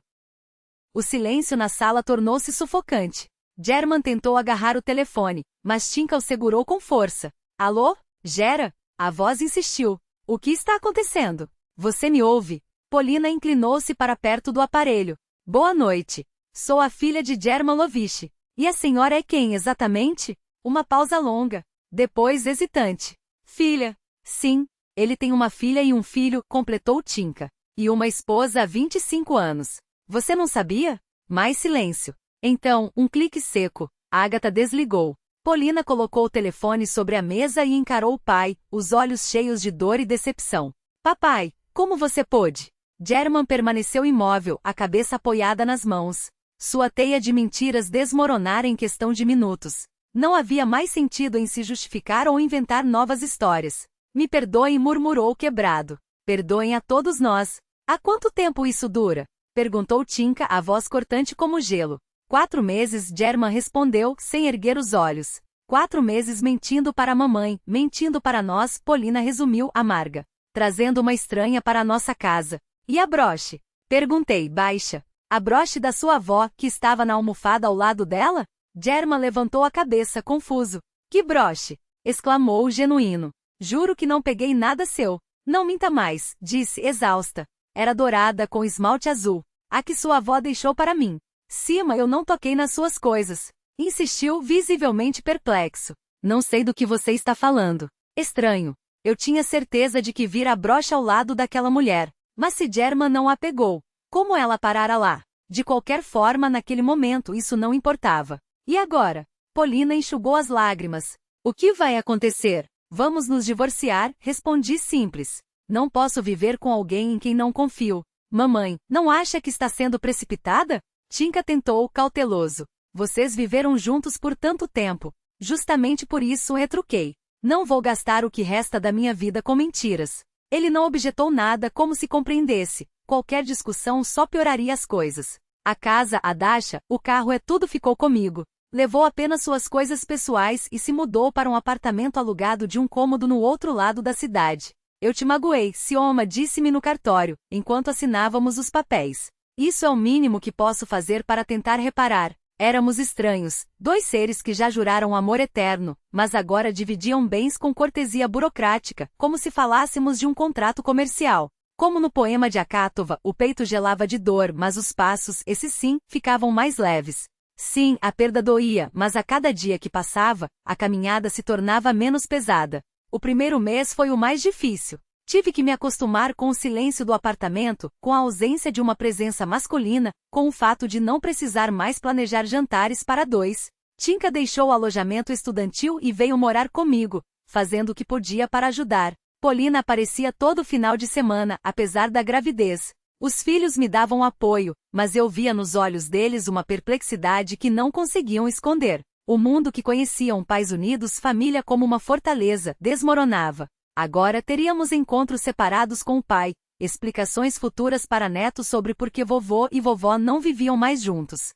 O silêncio na sala tornou-se sufocante. German tentou agarrar o telefone, mas Tinka o segurou com força. Alô? Gera? A voz insistiu. O que está acontecendo? Você me ouve? Polina inclinou-se para perto do aparelho. Boa noite. Sou a filha de German Lovich. E a senhora é quem exatamente? Uma pausa longa. Depois hesitante. Filha. Sim, ele tem uma filha e um filho, completou Tinka. E uma esposa há 25 anos. Você não sabia? Mais silêncio. Então, um clique seco. Agatha desligou. Polina colocou o telefone sobre a mesa e encarou o pai, os olhos cheios de dor e decepção. Papai, como você pôde? German permaneceu imóvel, a cabeça apoiada nas mãos. Sua teia de mentiras desmoronara em questão de minutos. Não havia mais sentido em se justificar ou inventar novas histórias. Me perdoem, murmurou quebrado. Perdoem a todos nós. Há quanto tempo isso dura? Perguntou Tinka, a voz cortante como gelo. 4 meses, German respondeu, sem erguer os olhos. 4 meses mentindo para a mamãe, mentindo para nós, Polina resumiu, amarga. Trazendo uma estranha para a nossa casa. E a broche? Perguntei, baixa. A broche da sua avó, que estava na almofada ao lado dela? German levantou a cabeça, confuso. Que broche? Exclamou o genuíno. Juro que não peguei nada seu. Não minta mais, disse, exausta. Era dourada com esmalte azul. A que sua avó deixou para mim. Cima, eu não toquei nas suas coisas. Insistiu, visivelmente perplexo. Não sei do que você está falando. Estranho. Eu tinha certeza de que vira a broche ao lado daquela mulher. Mas se German não a pegou, como ela parara lá? De qualquer forma, naquele momento, isso não importava. E agora? Polina enxugou as lágrimas. O que vai acontecer? Vamos nos divorciar, respondi simples. Não posso viver com alguém em quem não confio. Mamãe, não acha que está sendo precipitada? Tinka tentou, cauteloso. Vocês viveram juntos por tanto tempo. Justamente por isso retruquei. Não vou gastar o que resta da minha vida com mentiras. Ele não objetou nada, como se compreendesse. Qualquer discussão só pioraria as coisas. A casa, a Dasha, o carro tudo ficou comigo. Levou apenas suas coisas pessoais e se mudou para um apartamento alugado de um cômodo no outro lado da cidade. Eu te magoei, Sioma disse-me no cartório, enquanto assinávamos os papéis. Isso é o mínimo que posso fazer para tentar reparar. Éramos estranhos, 2 seres que já juraram amor eterno, mas agora dividiam bens com cortesia burocrática, como se falássemos de um contrato comercial. Como no poema de Akatova, o peito gelava de dor, mas os passos, esses sim, ficavam mais leves. Sim, a perda doía, mas a cada dia que passava, a caminhada se tornava menos pesada. O primeiro mês foi o mais difícil. Tive que me acostumar com o silêncio do apartamento, com a ausência de uma presença masculina, com o fato de não precisar mais planejar jantares para 2. Tinka deixou o alojamento estudantil e veio morar comigo, fazendo o que podia para ajudar. Polina aparecia todo final de semana, apesar da gravidez. Os filhos me davam apoio, mas eu via nos olhos deles uma perplexidade que não conseguiam esconder. O mundo que conheciam pais unidos, família como uma fortaleza, desmoronava. Agora teríamos encontros separados com o pai, explicações futuras para netos sobre por que vovô e vovó não viviam mais juntos.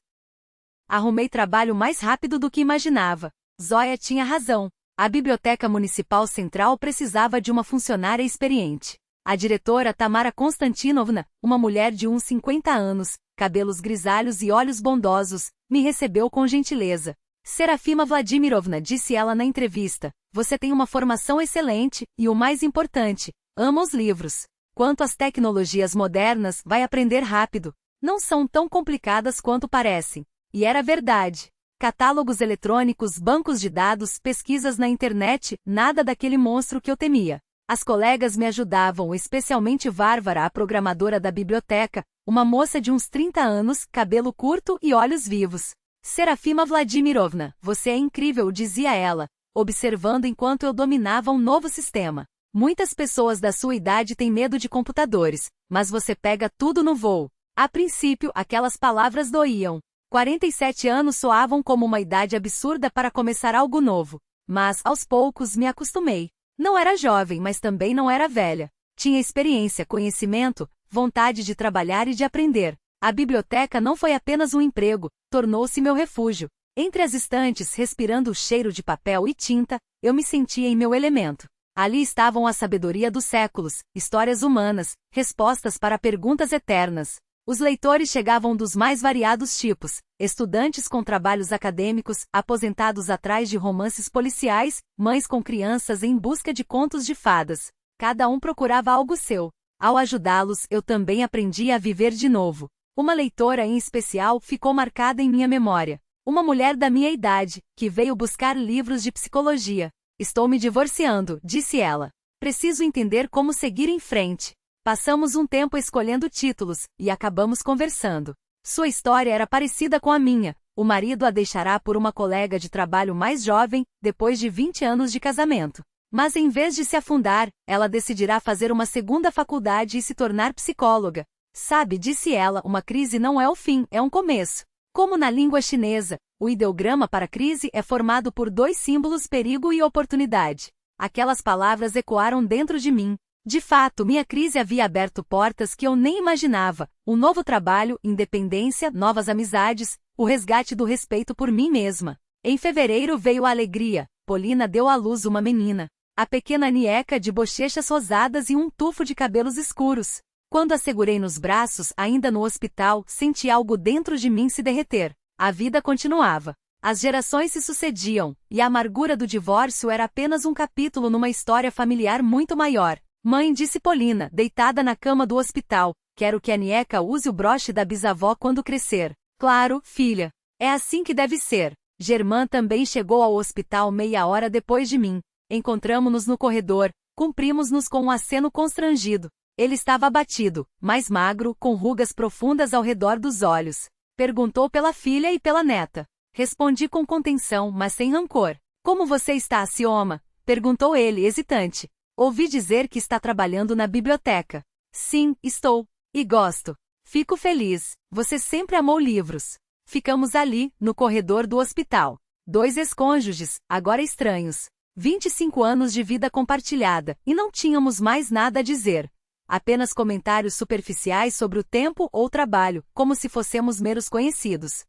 Arrumei trabalho mais rápido do que imaginava. Zóia tinha razão. A Biblioteca Municipal Central precisava de uma funcionária experiente. A diretora Tamara Konstantinovna, uma mulher de uns 50 anos, cabelos grisalhos e olhos bondosos, me recebeu com gentileza. Serafima Vladimirovna, disse ela na entrevista, você tem uma formação excelente, e o mais importante, ama os livros. Quanto às tecnologias modernas, vai aprender rápido. Não são tão complicadas quanto parecem. E era verdade. Catálogos eletrônicos, bancos de dados, pesquisas na internet, nada daquele monstro que eu temia. As colegas me ajudavam, especialmente Várvara, a programadora da biblioteca, uma moça de uns 30 anos, cabelo curto e olhos vivos. Serafima Vladimirovna, você é incrível, dizia ela, observando enquanto eu dominava um novo sistema. Muitas pessoas da sua idade têm medo de computadores, mas você pega tudo no voo. A princípio, aquelas palavras doíam. 47 anos soavam como uma idade absurda para começar algo novo. Mas, aos poucos, me acostumei. Não era jovem, mas também não era velha. Tinha experiência, conhecimento, vontade de trabalhar e de aprender. A biblioteca não foi apenas um emprego, tornou-se meu refúgio. Entre as estantes, respirando o cheiro de papel e tinta, eu me sentia em meu elemento. Ali estavam a sabedoria dos séculos, histórias humanas, respostas para perguntas eternas. Os leitores chegavam dos mais variados tipos, estudantes com trabalhos acadêmicos, aposentados atrás de romances policiais, mães com crianças em busca de contos de fadas. Cada um procurava algo seu. Ao ajudá-los, eu também aprendi a viver de novo. Uma leitora em especial ficou marcada em minha memória. Uma mulher da minha idade, que veio buscar livros de psicologia. Estou me divorciando, disse ela. Preciso entender como seguir em frente. Passamos um tempo escolhendo títulos, e acabamos conversando. Sua história era parecida com a minha. O marido a deixará por uma colega de trabalho mais jovem, depois de 20 anos de casamento. Mas em vez de se afundar, ela decidirá fazer uma segunda faculdade e se tornar psicóloga. Sabe, disse ela, uma crise não é o fim, é um começo. Como na língua chinesa, o ideograma para crise é formado por 2 símbolos: perigo e oportunidade. Aquelas palavras ecoaram dentro de mim. De fato, minha crise havia aberto portas que eu nem imaginava. Um novo trabalho, independência, novas amizades, o resgate do respeito por mim mesma. Em fevereiro veio a alegria. Polina deu à luz uma menina. A pequena Nieca, de bochechas rosadas e um tufo de cabelos escuros. Quando a segurei nos braços, ainda no hospital, senti algo dentro de mim se derreter. A vida continuava. As gerações se sucediam, e a amargura do divórcio era apenas um capítulo numa história familiar muito maior. Mãe, disse Polina, deitada na cama do hospital, quero que a Nieca use o broche da bisavó quando crescer. Claro, filha. É assim que deve ser. Germán também chegou ao hospital meia hora depois de mim. Encontramo-nos no corredor, cumprimos-nos com um aceno constrangido. Ele estava abatido, mais magro, com rugas profundas ao redor dos olhos. Perguntou pela filha e pela neta. Respondi com contenção, mas sem rancor. Como você está, Cioma? Perguntou ele, hesitante. Ouvi dizer que está trabalhando na biblioteca. Sim, estou. E gosto. Fico feliz. Você sempre amou livros. Ficamos ali, no corredor do hospital. 2 ex-cônjuges, agora estranhos. 25 anos de vida compartilhada, e não tínhamos mais nada a dizer. Apenas comentários superficiais sobre o tempo ou trabalho, como se fossemos meros conhecidos.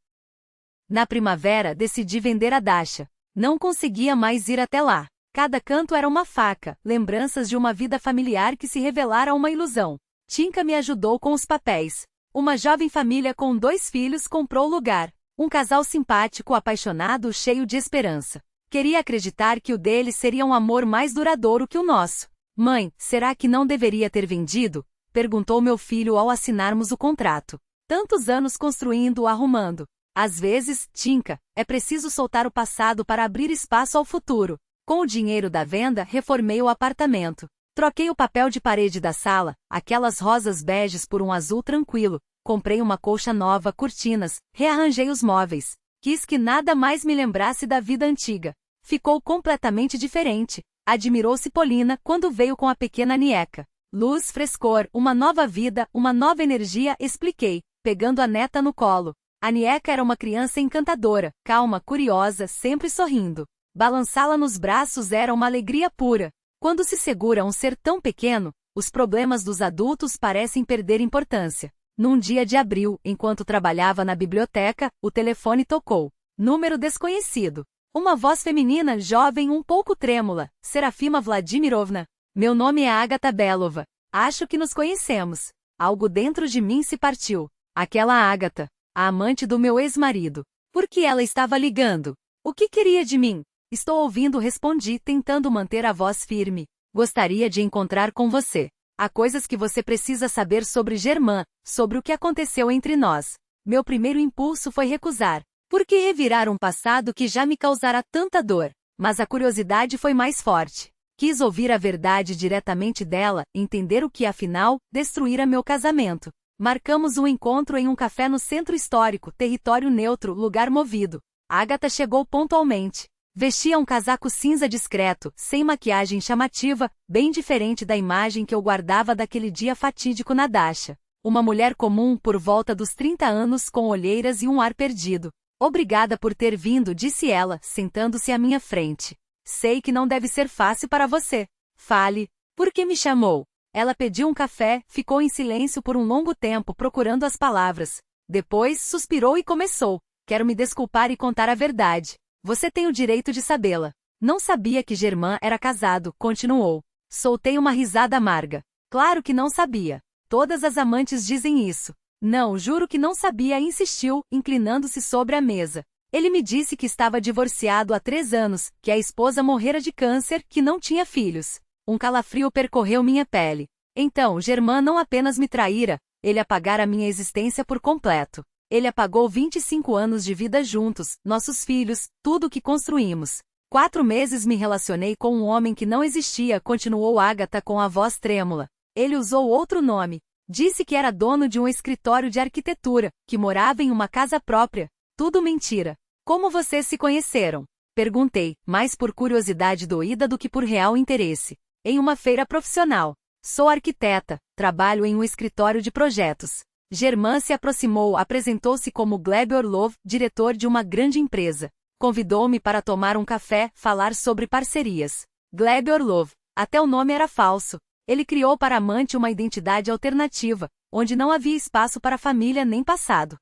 Na primavera, decidi vender a Dasha. Não conseguia mais ir até lá. Cada canto era uma faca, lembranças de uma vida familiar que se revelara uma ilusão. Tinka me ajudou com os papéis. Uma jovem família com 2 filhos comprou o lugar. Um casal simpático, apaixonado, cheio de esperança. Queria acreditar que o deles seria um amor mais duradouro que o nosso. Mãe, será que não deveria ter vendido? Perguntou meu filho ao assinarmos o contrato. Tantos anos construindo, arrumando. Às vezes, Tinka, é preciso soltar o passado para abrir espaço ao futuro. Com o dinheiro da venda, reformei o apartamento. Troquei o papel de parede da sala, aquelas rosas beges por um azul tranquilo. Comprei uma colcha nova, cortinas, rearranjei os móveis. Quis que nada mais me lembrasse da vida antiga. Ficou completamente diferente. Admirou-se Polina quando veio com a pequena Nieca. Luz, frescor, uma nova vida, uma nova energia, expliquei, pegando a neta no colo. A Nieca era uma criança encantadora, calma, curiosa, sempre sorrindo. Balançá-la nos braços era uma alegria pura. Quando se segura um ser tão pequeno, os problemas dos adultos parecem perder importância. Num dia de abril, enquanto trabalhava na biblioteca, o telefone tocou. Número desconhecido. Uma voz feminina, jovem, um pouco trêmula. Serafima Vladimirovna. Meu nome é Agatha Belova. Acho que nos conhecemos. Algo dentro de mim se partiu. Aquela Agatha, a amante do meu ex-marido. Por que ela estava ligando? O que queria de mim? Estou ouvindo, respondi, tentando manter a voz firme. Gostaria de encontrar com você. Há coisas que você precisa saber sobre Germán, sobre o que aconteceu entre nós. Meu primeiro impulso foi recusar. Por que revirar um passado que já me causara tanta dor? Mas a curiosidade foi mais forte. Quis ouvir a verdade diretamente dela, entender o que afinal destruíra meu casamento. Marcamos um encontro em um café no centro histórico, território neutro, lugar movido. Agatha chegou pontualmente. Vestia um casaco cinza discreto, sem maquiagem chamativa, bem diferente da imagem que eu guardava daquele dia fatídico na Dasha. Uma mulher comum por volta dos 30 anos com olheiras e um ar perdido. Obrigada por ter vindo, disse ela, sentando-se à minha frente. Sei que não deve ser fácil para você. Fale. Por que me chamou? Ela pediu um café, ficou em silêncio por um longo tempo procurando as palavras. Depois, suspirou e começou. Quero me desculpar e contar a verdade. Você tem o direito de sabê-la. Não sabia que Germain era casado, continuou. Soltei uma risada amarga. Claro que não sabia. Todas as amantes dizem isso. Não, juro que não sabia, insistiu, inclinando-se sobre a mesa. Ele me disse que estava divorciado há 3 anos, que a esposa morrera de câncer, que não tinha filhos. Um calafrio percorreu minha pele. Então, Germain não apenas me traíra, ele apagara minha existência por completo. Ele apagou 25 anos de vida juntos, nossos filhos, tudo o que construímos. 4 meses me relacionei com um homem que não existia, continuou Agatha com a voz trêmula. Ele usou outro nome. Disse que era dono de um escritório de arquitetura, que morava em uma casa própria. Tudo mentira. Como vocês se conheceram? Perguntei, mais por curiosidade doída do que por real interesse. Em uma feira profissional. Sou arquiteta, trabalho em um escritório de projetos. Germain se aproximou, apresentou-se como Gleb Orlov, diretor de uma grande empresa. Convidou-me para tomar um café, falar sobre parcerias. Gleb Orlov. Até o nome era falso. Ele criou para a amante uma identidade alternativa, onde não havia espaço para família nem passado.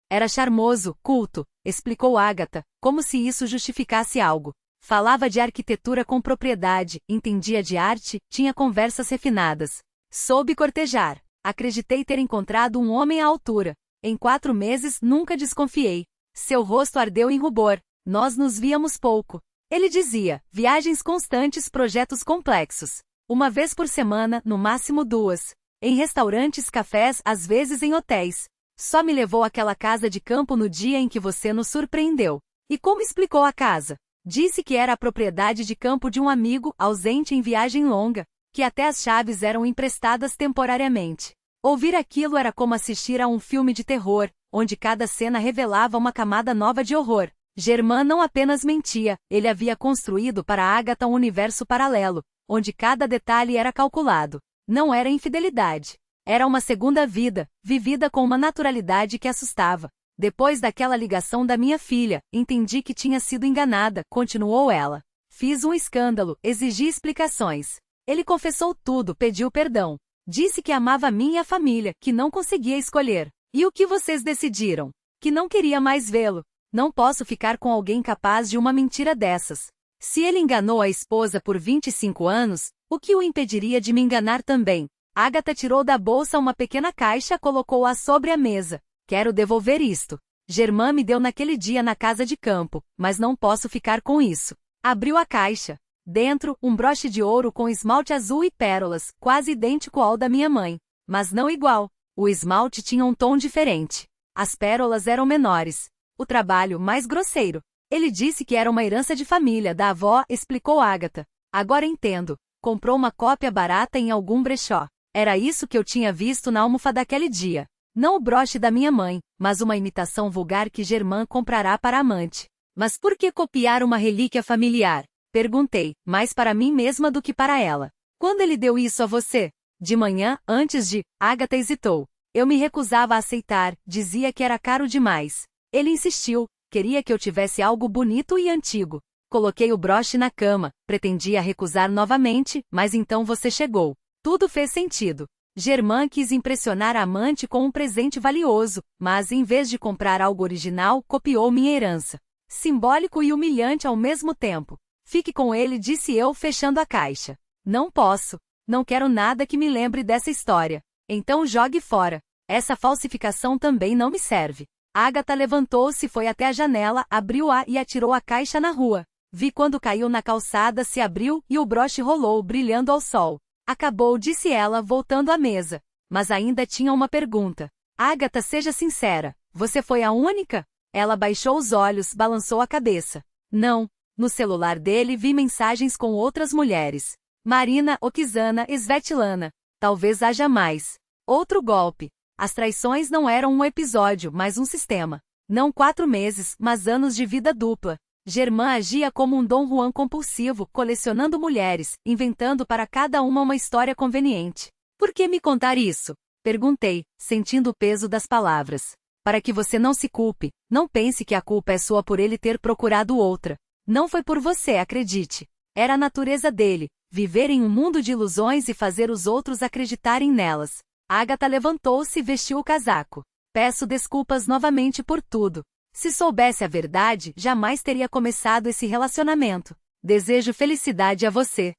Era charmoso, culto, explicou Agatha, como se isso justificasse algo. Falava de arquitetura com propriedade, entendia de arte, tinha conversas refinadas. Soube cortejar. Acreditei ter encontrado um homem à altura. Em 4 meses, nunca desconfiei. Seu rosto ardeu em rubor. Nós nos víamos pouco. Ele dizia, viagens constantes, projetos complexos. 1 vez por semana, no máximo 2. Em restaurantes, cafés, às vezes em hotéis. Só me levou àquela casa de campo no dia em que você nos surpreendeu. E como explicou a casa? Disse que era a propriedade de campo de um amigo, ausente em viagem longa, que até as chaves eram emprestadas temporariamente. Ouvir aquilo era como assistir a um filme de terror, onde cada cena revelava uma camada nova de horror. Germain não apenas mentia, ele havia construído para Agatha um universo paralelo, onde cada detalhe era calculado. Não era infidelidade. Era uma segunda vida, vivida com uma naturalidade que assustava. Depois daquela ligação da minha filha, entendi que tinha sido enganada, continuou ela. Fiz um escândalo, exigi explicações. Ele confessou tudo, pediu perdão. Disse que amava a mim e a família, que não conseguia escolher. E o que vocês decidiram? Que não queria mais vê-lo. Não posso ficar com alguém capaz de uma mentira dessas. Se ele enganou a esposa por 25 anos, o que o impediria de me enganar também? Agatha tirou da bolsa uma pequena caixa e colocou-a sobre a mesa. Quero devolver isto. Germain me deu naquele dia na casa de campo, mas não posso ficar com isso. Abriu a caixa. Dentro, um broche de ouro com esmalte azul e pérolas, quase idêntico ao da minha mãe. Mas não igual. O esmalte tinha um tom diferente. As pérolas eram menores. O trabalho mais grosseiro. Ele disse que era uma herança de família da avó, explicou Agatha. Agora entendo. Comprou uma cópia barata em algum brechó. Era isso que eu tinha visto na almofada daquele dia. Não o broche da minha mãe, mas uma imitação vulgar que Germain comprará para a amante. Mas por que copiar uma relíquia familiar? Perguntei, mais para mim mesma do que para ela. Quando ele deu isso a você? De manhã, antes de... Agatha hesitou. Eu me recusava a aceitar, dizia que era caro demais. Ele insistiu, queria que eu tivesse algo bonito e antigo. Coloquei o broche na cama, pretendia recusar novamente, mas então você chegou. Tudo fez sentido. Germain quis impressionar a amante com um presente valioso, mas em vez de comprar algo original, copiou minha herança. Simbólico e humilhante ao mesmo tempo. Fique com ele, disse eu, fechando a caixa. Não posso. Não quero nada que me lembre dessa história. Então jogue fora. Essa falsificação também não me serve. Agatha levantou-se, foi até a janela, abriu-a e atirou a caixa na rua. Vi quando caiu na calçada, se abriu e o broche rolou, brilhando ao sol. Acabou, disse ela, voltando à mesa. Mas ainda tinha uma pergunta. Agatha, seja sincera. Você foi a única? Ela baixou os olhos, balançou a cabeça. Não. No celular dele vi mensagens com outras mulheres. Marina, Oksana, Svetlana. Talvez haja mais. Outro golpe. As traições não eram um episódio, mas um sistema. Não 4 meses, mas anos de vida dupla. Germain agia como um Dom Juan compulsivo, colecionando mulheres, inventando para cada uma história conveniente. Por que me contar isso? Perguntei, sentindo o peso das palavras. Para que você não se culpe, não pense que a culpa é sua por ele ter procurado outra. Não foi por você, acredite. Era a natureza dele, viver em um mundo de ilusões e fazer os outros acreditarem nelas. Agatha levantou-se e vestiu o casaco. Peço desculpas novamente por tudo. Se soubesse a verdade, jamais teria começado esse relacionamento. Desejo felicidade a você.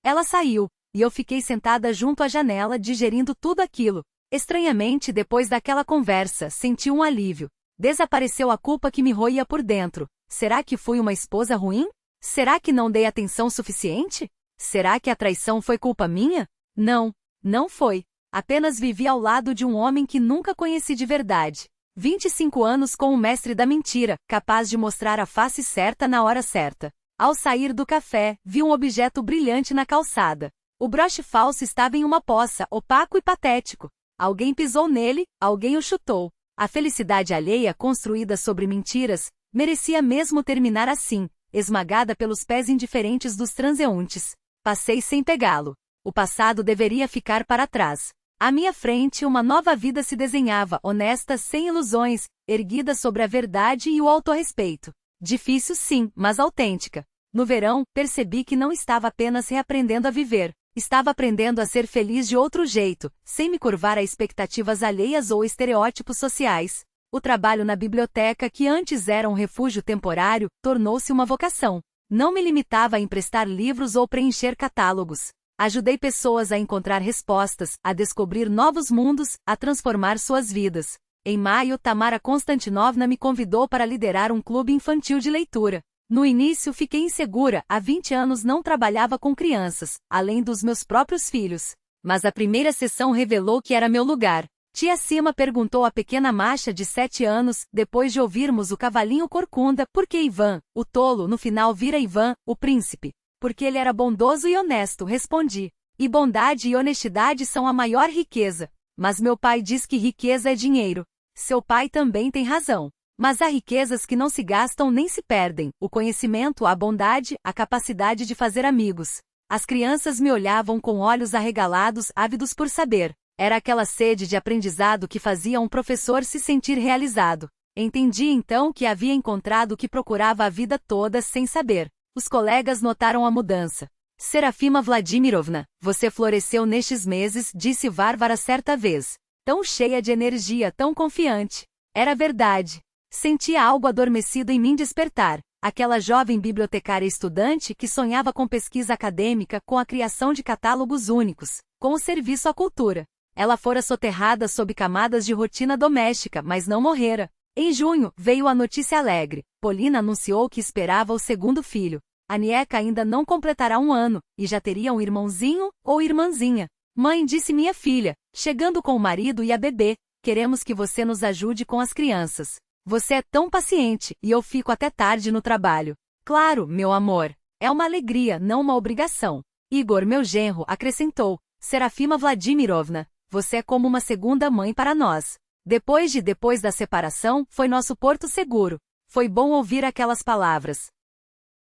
Ela saiu, e eu fiquei sentada junto à janela digerindo tudo aquilo. Estranhamente, depois daquela conversa, senti um alívio. Desapareceu a culpa que me roía por dentro. Será que fui uma esposa ruim? Será que não dei atenção suficiente? Será que a traição foi culpa minha? Não, não foi. Apenas vivi ao lado de um homem que nunca conheci de verdade. 25 anos com o mestre da mentira, capaz de mostrar a face certa na hora certa. Ao sair do café, vi um objeto brilhante na calçada. O broche falso estava em uma poça, opaco e patético. Alguém pisou nele, alguém o chutou. A felicidade alheia, construída sobre mentiras, merecia mesmo terminar assim, esmagada pelos pés indiferentes dos transeuntes. Passei sem pegá-lo. O passado deveria ficar para trás. À minha frente, uma nova vida se desenhava, honesta, sem ilusões, erguida sobre a verdade e o autorrespeito. Difícil sim, mas autêntica. No verão, percebi que não estava apenas reaprendendo a viver. Estava aprendendo a ser feliz de outro jeito, sem me curvar a expectativas alheias ou estereótipos sociais. O trabalho na biblioteca, que antes era um refúgio temporário, tornou-se uma vocação. Não me limitava a emprestar livros ou preencher catálogos. Ajudei pessoas a encontrar respostas, a descobrir novos mundos, a transformar suas vidas. Em maio, Tamara Konstantinovna me convidou para liderar um clube infantil de leitura. No início fiquei insegura, há 20 anos não trabalhava com crianças, além dos meus próprios filhos. Mas a primeira sessão revelou que era meu lugar. Tia Sima perguntou à pequena Masha de 7 anos, depois de ouvirmos o cavalinho corcunda, por que Ivan, o tolo, no final vira Ivan, o príncipe? Porque ele era bondoso e honesto, respondi. E bondade e honestidade são a maior riqueza. Mas meu pai diz que riqueza é dinheiro. Seu pai também tem razão. Mas há riquezas que não se gastam nem se perdem, o conhecimento, a bondade, a capacidade de fazer amigos. As crianças me olhavam com olhos arregalados, ávidos por saber. Era aquela sede de aprendizado que fazia um professor se sentir realizado. Entendi então que havia encontrado o que procurava a vida toda sem saber. Os colegas notaram a mudança. Serafima Vladimirovna, você floresceu nestes meses, disse Varvara certa vez. Tão cheia de energia, tão confiante. Era verdade. Sentia algo adormecido em mim despertar. Aquela jovem bibliotecária estudante que sonhava com pesquisa acadêmica, com a criação de catálogos únicos, com o serviço à cultura. Ela fora soterrada sob camadas de rotina doméstica, mas não morrera. Em junho, veio a notícia alegre. Polina anunciou que esperava o segundo filho. A Nieca ainda não completará 1 ano, e já teria um irmãozinho ou irmãzinha. Mãe, disse minha filha, chegando com o marido e a bebê, queremos que você nos ajude com as crianças. Você é tão paciente, e eu fico até tarde no trabalho. Claro, meu amor. É uma alegria, não uma obrigação. Igor, meu genro, acrescentou. Serafima Vladimirovna, você é como uma segunda mãe para nós. Depois da separação, foi nosso porto seguro. Foi bom ouvir aquelas palavras.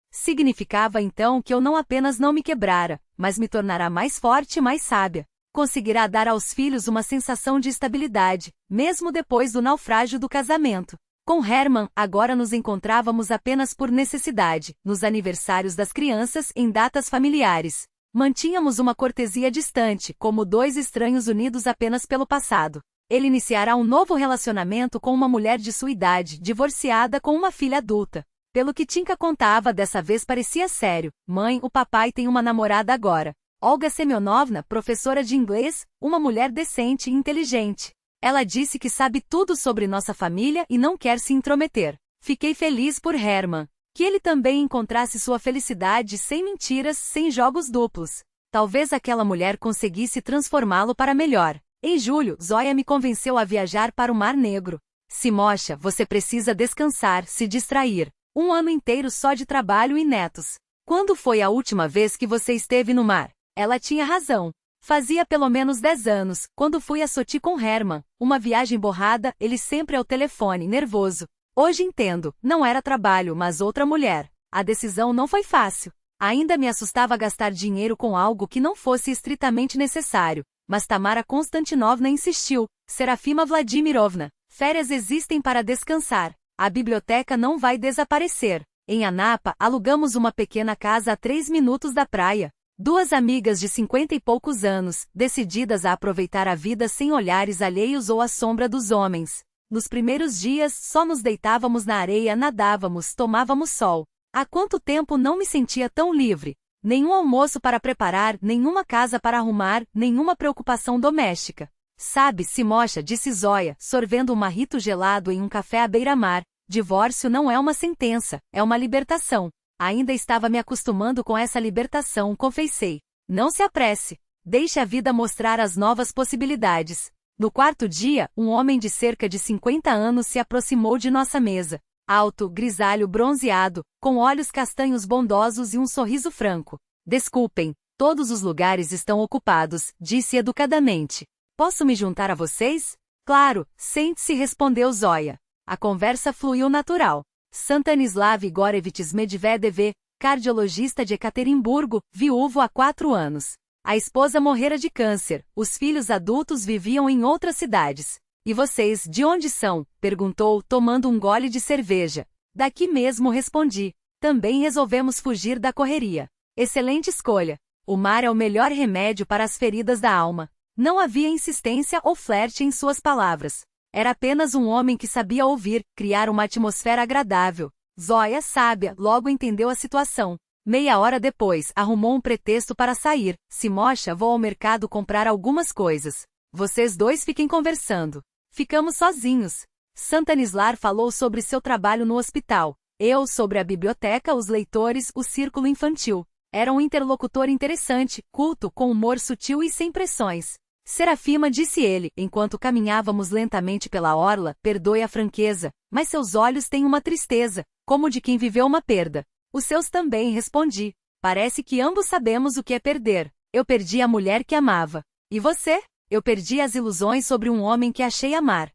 Significava então que eu não apenas não me quebrara, mas me tornará mais forte e mais sábia. Conseguirá dar aos filhos uma sensação de estabilidade, mesmo depois do naufrágio do casamento. Com Hermann, agora nos encontrávamos apenas por necessidade, nos aniversários das crianças, em datas familiares. Mantínhamos uma cortesia distante, como 2 estranhos unidos apenas pelo passado. Ele iniciará um novo relacionamento com uma mulher de sua idade, divorciada com uma filha adulta. Pelo que Tinka contava, dessa vez parecia sério. Mãe, o papai tem uma namorada agora. Olga Semyonovna, professora de inglês, uma mulher decente e inteligente. Ela disse que sabe tudo sobre nossa família e não quer se intrometer. Fiquei feliz por Hermann. Que ele também encontrasse sua felicidade sem mentiras, sem jogos duplos. Talvez aquela mulher conseguisse transformá-lo para melhor. Em julho, Zoya me convenceu a viajar para o Mar Negro. Simosha, você precisa descansar, se distrair. 1 ano inteiro só de trabalho e netos. Quando foi a última vez que você esteve no mar? Ela tinha razão. Fazia pelo menos 10 anos, quando fui a Soti com Herman, uma viagem borrada, ele sempre ao telefone, nervoso. Hoje entendo, não era trabalho, mas outra mulher. A decisão não foi fácil. Ainda me assustava gastar dinheiro com algo que não fosse estritamente necessário, mas Tamara Konstantinovna insistiu. Serafima Vladimirovna, férias existem para descansar. A biblioteca não vai desaparecer. Em Anapa, alugamos uma pequena casa a 3 minutos da praia. Duas amigas de 50 e poucos anos, decididas a aproveitar a vida sem olhares alheios ou a sombra dos homens. Nos primeiros dias, só nos deitávamos na areia, nadávamos, tomávamos sol. Há quanto tempo não me sentia tão livre? Nenhum almoço para preparar, nenhuma casa para arrumar, nenhuma preocupação doméstica. Sabe, Simocha, disse Zóia, sorvendo um marrito gelado em um café à beira-mar, divórcio não é uma sentença, é uma libertação. Ainda estava me acostumando com essa libertação, confessei. Não se apresse. Deixe a vida mostrar as novas possibilidades. No quarto dia, um homem de cerca de 50 anos se aproximou de nossa mesa. Alto, grisalho, bronzeado, com olhos castanhos bondosos e um sorriso franco. Desculpem, todos os lugares estão ocupados, disse educadamente. Posso me juntar a vocês? Claro, sente-se, respondeu Zóia. A conversa fluiu natural. Stanislav Igorevich Medvedev, cardiologista de Ekaterimburgo, viúvo há 4 anos. A esposa morrera de câncer, os filhos adultos viviam em outras cidades. E vocês, de onde são? Perguntou, tomando um gole de cerveja. Daqui mesmo, respondi. Também resolvemos fugir da correria. Excelente escolha. O mar é o melhor remédio para as feridas da alma. Não havia insistência ou flerte em suas palavras. Era apenas um homem que sabia ouvir, criar uma atmosfera agradável. Zóia, sábia, logo entendeu a situação. Meia hora depois, arrumou um pretexto para sair. Simocha, vou ao mercado comprar algumas coisas. Vocês dois fiquem conversando. Ficamos sozinhos. Stanislav falou sobre seu trabalho no hospital. Eu sobre a biblioteca, os leitores, o círculo infantil. Era um interlocutor interessante, culto, com humor sutil e sem pressões. Serafima, disse ele, enquanto caminhávamos lentamente pela orla, perdoe a franqueza, mas seus olhos têm uma tristeza, como de quem viveu uma perda. Os seus também, respondi. Parece que ambos sabemos o que é perder. Eu perdi a mulher que amava. E você? Eu perdi as ilusões sobre um homem que achei amar.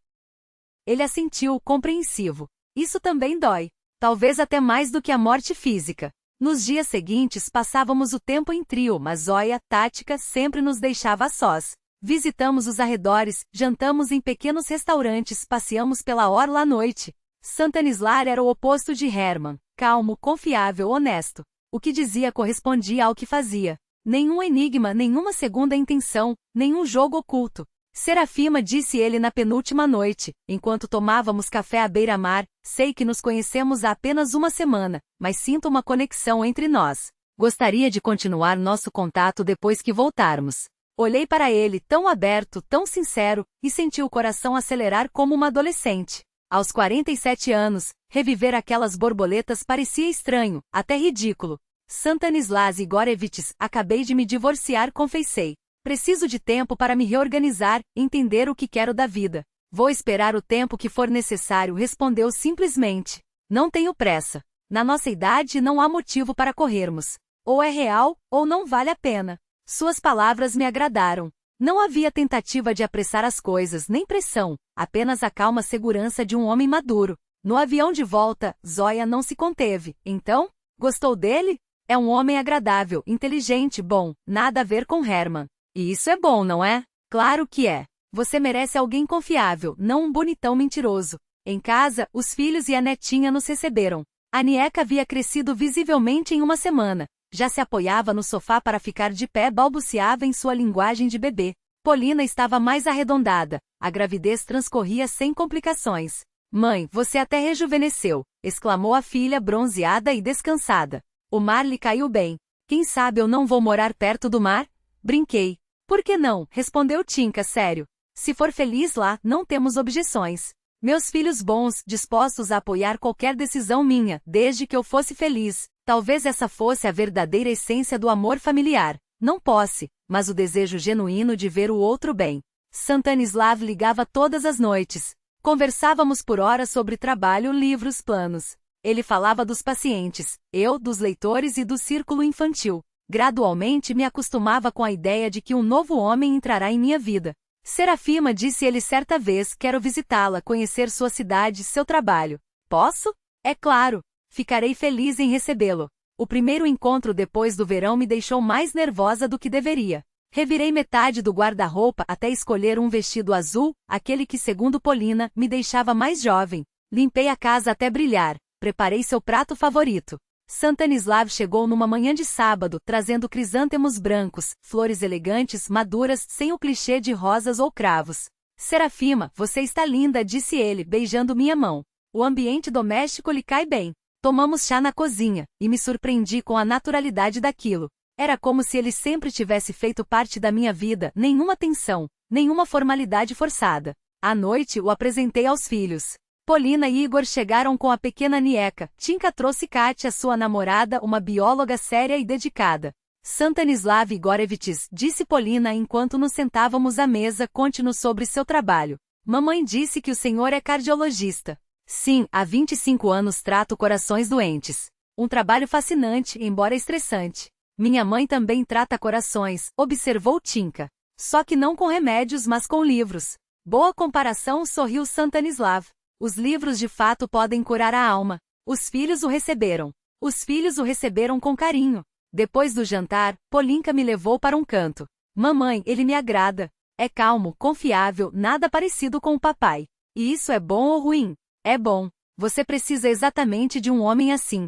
Ele assentiu, compreensivo. Isso também dói. Talvez até mais do que a morte física. Nos dias seguintes passávamos o tempo em trio, mas Zóia, tática, sempre nos deixava a sós. Visitamos os arredores, jantamos em pequenos restaurantes, passeamos pela orla à noite. Stanislav era o oposto de Herman, calmo, confiável, honesto. O que dizia correspondia ao que fazia. Nenhum enigma, nenhuma segunda intenção, nenhum jogo oculto. Serafima, disse ele na penúltima noite, enquanto tomávamos café à beira-mar, sei que nos conhecemos há apenas uma semana, mas sinto uma conexão entre nós. Gostaria de continuar nosso contato depois que voltarmos. Olhei para ele, tão aberto, tão sincero, e senti o coração acelerar como uma adolescente. Aos 47 anos, reviver aquelas borboletas parecia estranho, até ridículo. Stanislav Igorevich, acabei de me divorciar, confessei. Preciso de tempo para me reorganizar, entender o que quero da vida. Vou esperar o tempo que for necessário, respondeu simplesmente. Não tenho pressa. Na nossa idade não há motivo para corrermos. Ou é real, ou não vale a pena. Suas palavras me agradaram. Não havia tentativa de apressar as coisas, nem pressão, apenas a calma segurança de um homem maduro. No avião de volta, Zóia não se conteve. Então, gostou dele? É um homem agradável, inteligente, bom, nada a ver com Herman. E isso é bom, não é? Claro que é. Você merece alguém confiável, não um bonitão mentiroso. Em casa, os filhos e a netinha nos receberam. A Nieca havia crescido visivelmente em uma semana. Já se apoiava no sofá para ficar de pé, balbuciava em sua linguagem de bebê. Polina estava mais arredondada. A gravidez transcorria sem complicações. Mãe, você até rejuvenesceu, exclamou a filha bronzeada e descansada. O mar lhe caiu bem. Quem sabe eu não vou morar perto do mar? Brinquei. Por que não? Respondeu Tinka, sério. Se for feliz lá, não temos objeções. Meus filhos bons, dispostos a apoiar qualquer decisão minha, desde que eu fosse feliz. Talvez essa fosse a verdadeira essência do amor familiar. Não posse, mas o desejo genuíno de ver o outro bem. Stanislav ligava todas as noites. Conversávamos por horas sobre trabalho, livros, planos. Ele falava dos pacientes, eu dos leitores e do círculo infantil. Gradualmente me acostumava com a ideia de que um novo homem entrará em minha vida. Serafima, disse ele certa vez, quero visitá-la, conhecer sua cidade, seu trabalho. Posso? É claro. Ficarei feliz em recebê-lo. O primeiro encontro depois do verão me deixou mais nervosa do que deveria. Revirei metade do guarda-roupa até escolher um vestido azul, aquele que, segundo Polina, me deixava mais jovem. Limpei a casa até brilhar. Preparei seu prato favorito. Stanislav chegou numa manhã de sábado, trazendo crisântemos brancos, flores elegantes, maduras, sem o clichê de rosas ou cravos. Serafima, você está linda, disse ele, beijando minha mão. O ambiente doméstico lhe cai bem. Tomamos chá na cozinha, e me surpreendi com a naturalidade daquilo. Era como se ele sempre tivesse feito parte da minha vida, nenhuma tensão, nenhuma formalidade forçada. À noite o apresentei aos filhos. Polina e Igor chegaram com a pequena Nieca. Tinka trouxe Katia, sua namorada, uma bióloga séria e dedicada. Stanislav Igorevich, disse Polina enquanto nos sentávamos à mesa, conte-nos sobre seu trabalho. Mamãe disse que o senhor é cardiologista. Sim, há 25 anos trato corações doentes. Um trabalho fascinante, embora estressante. Minha mãe também trata corações, observou Tinka. Só que não com remédios, mas com livros. Boa comparação, sorriu Stanislav. Os livros de fato podem curar a alma. Os filhos o receberam. Os filhos o receberam com carinho. Depois do jantar, Polinka me levou para um canto. Mamãe, ele me agrada. É calmo, confiável, nada parecido com o papai. E isso é bom ou ruim? É bom. Você precisa exatamente de um homem assim.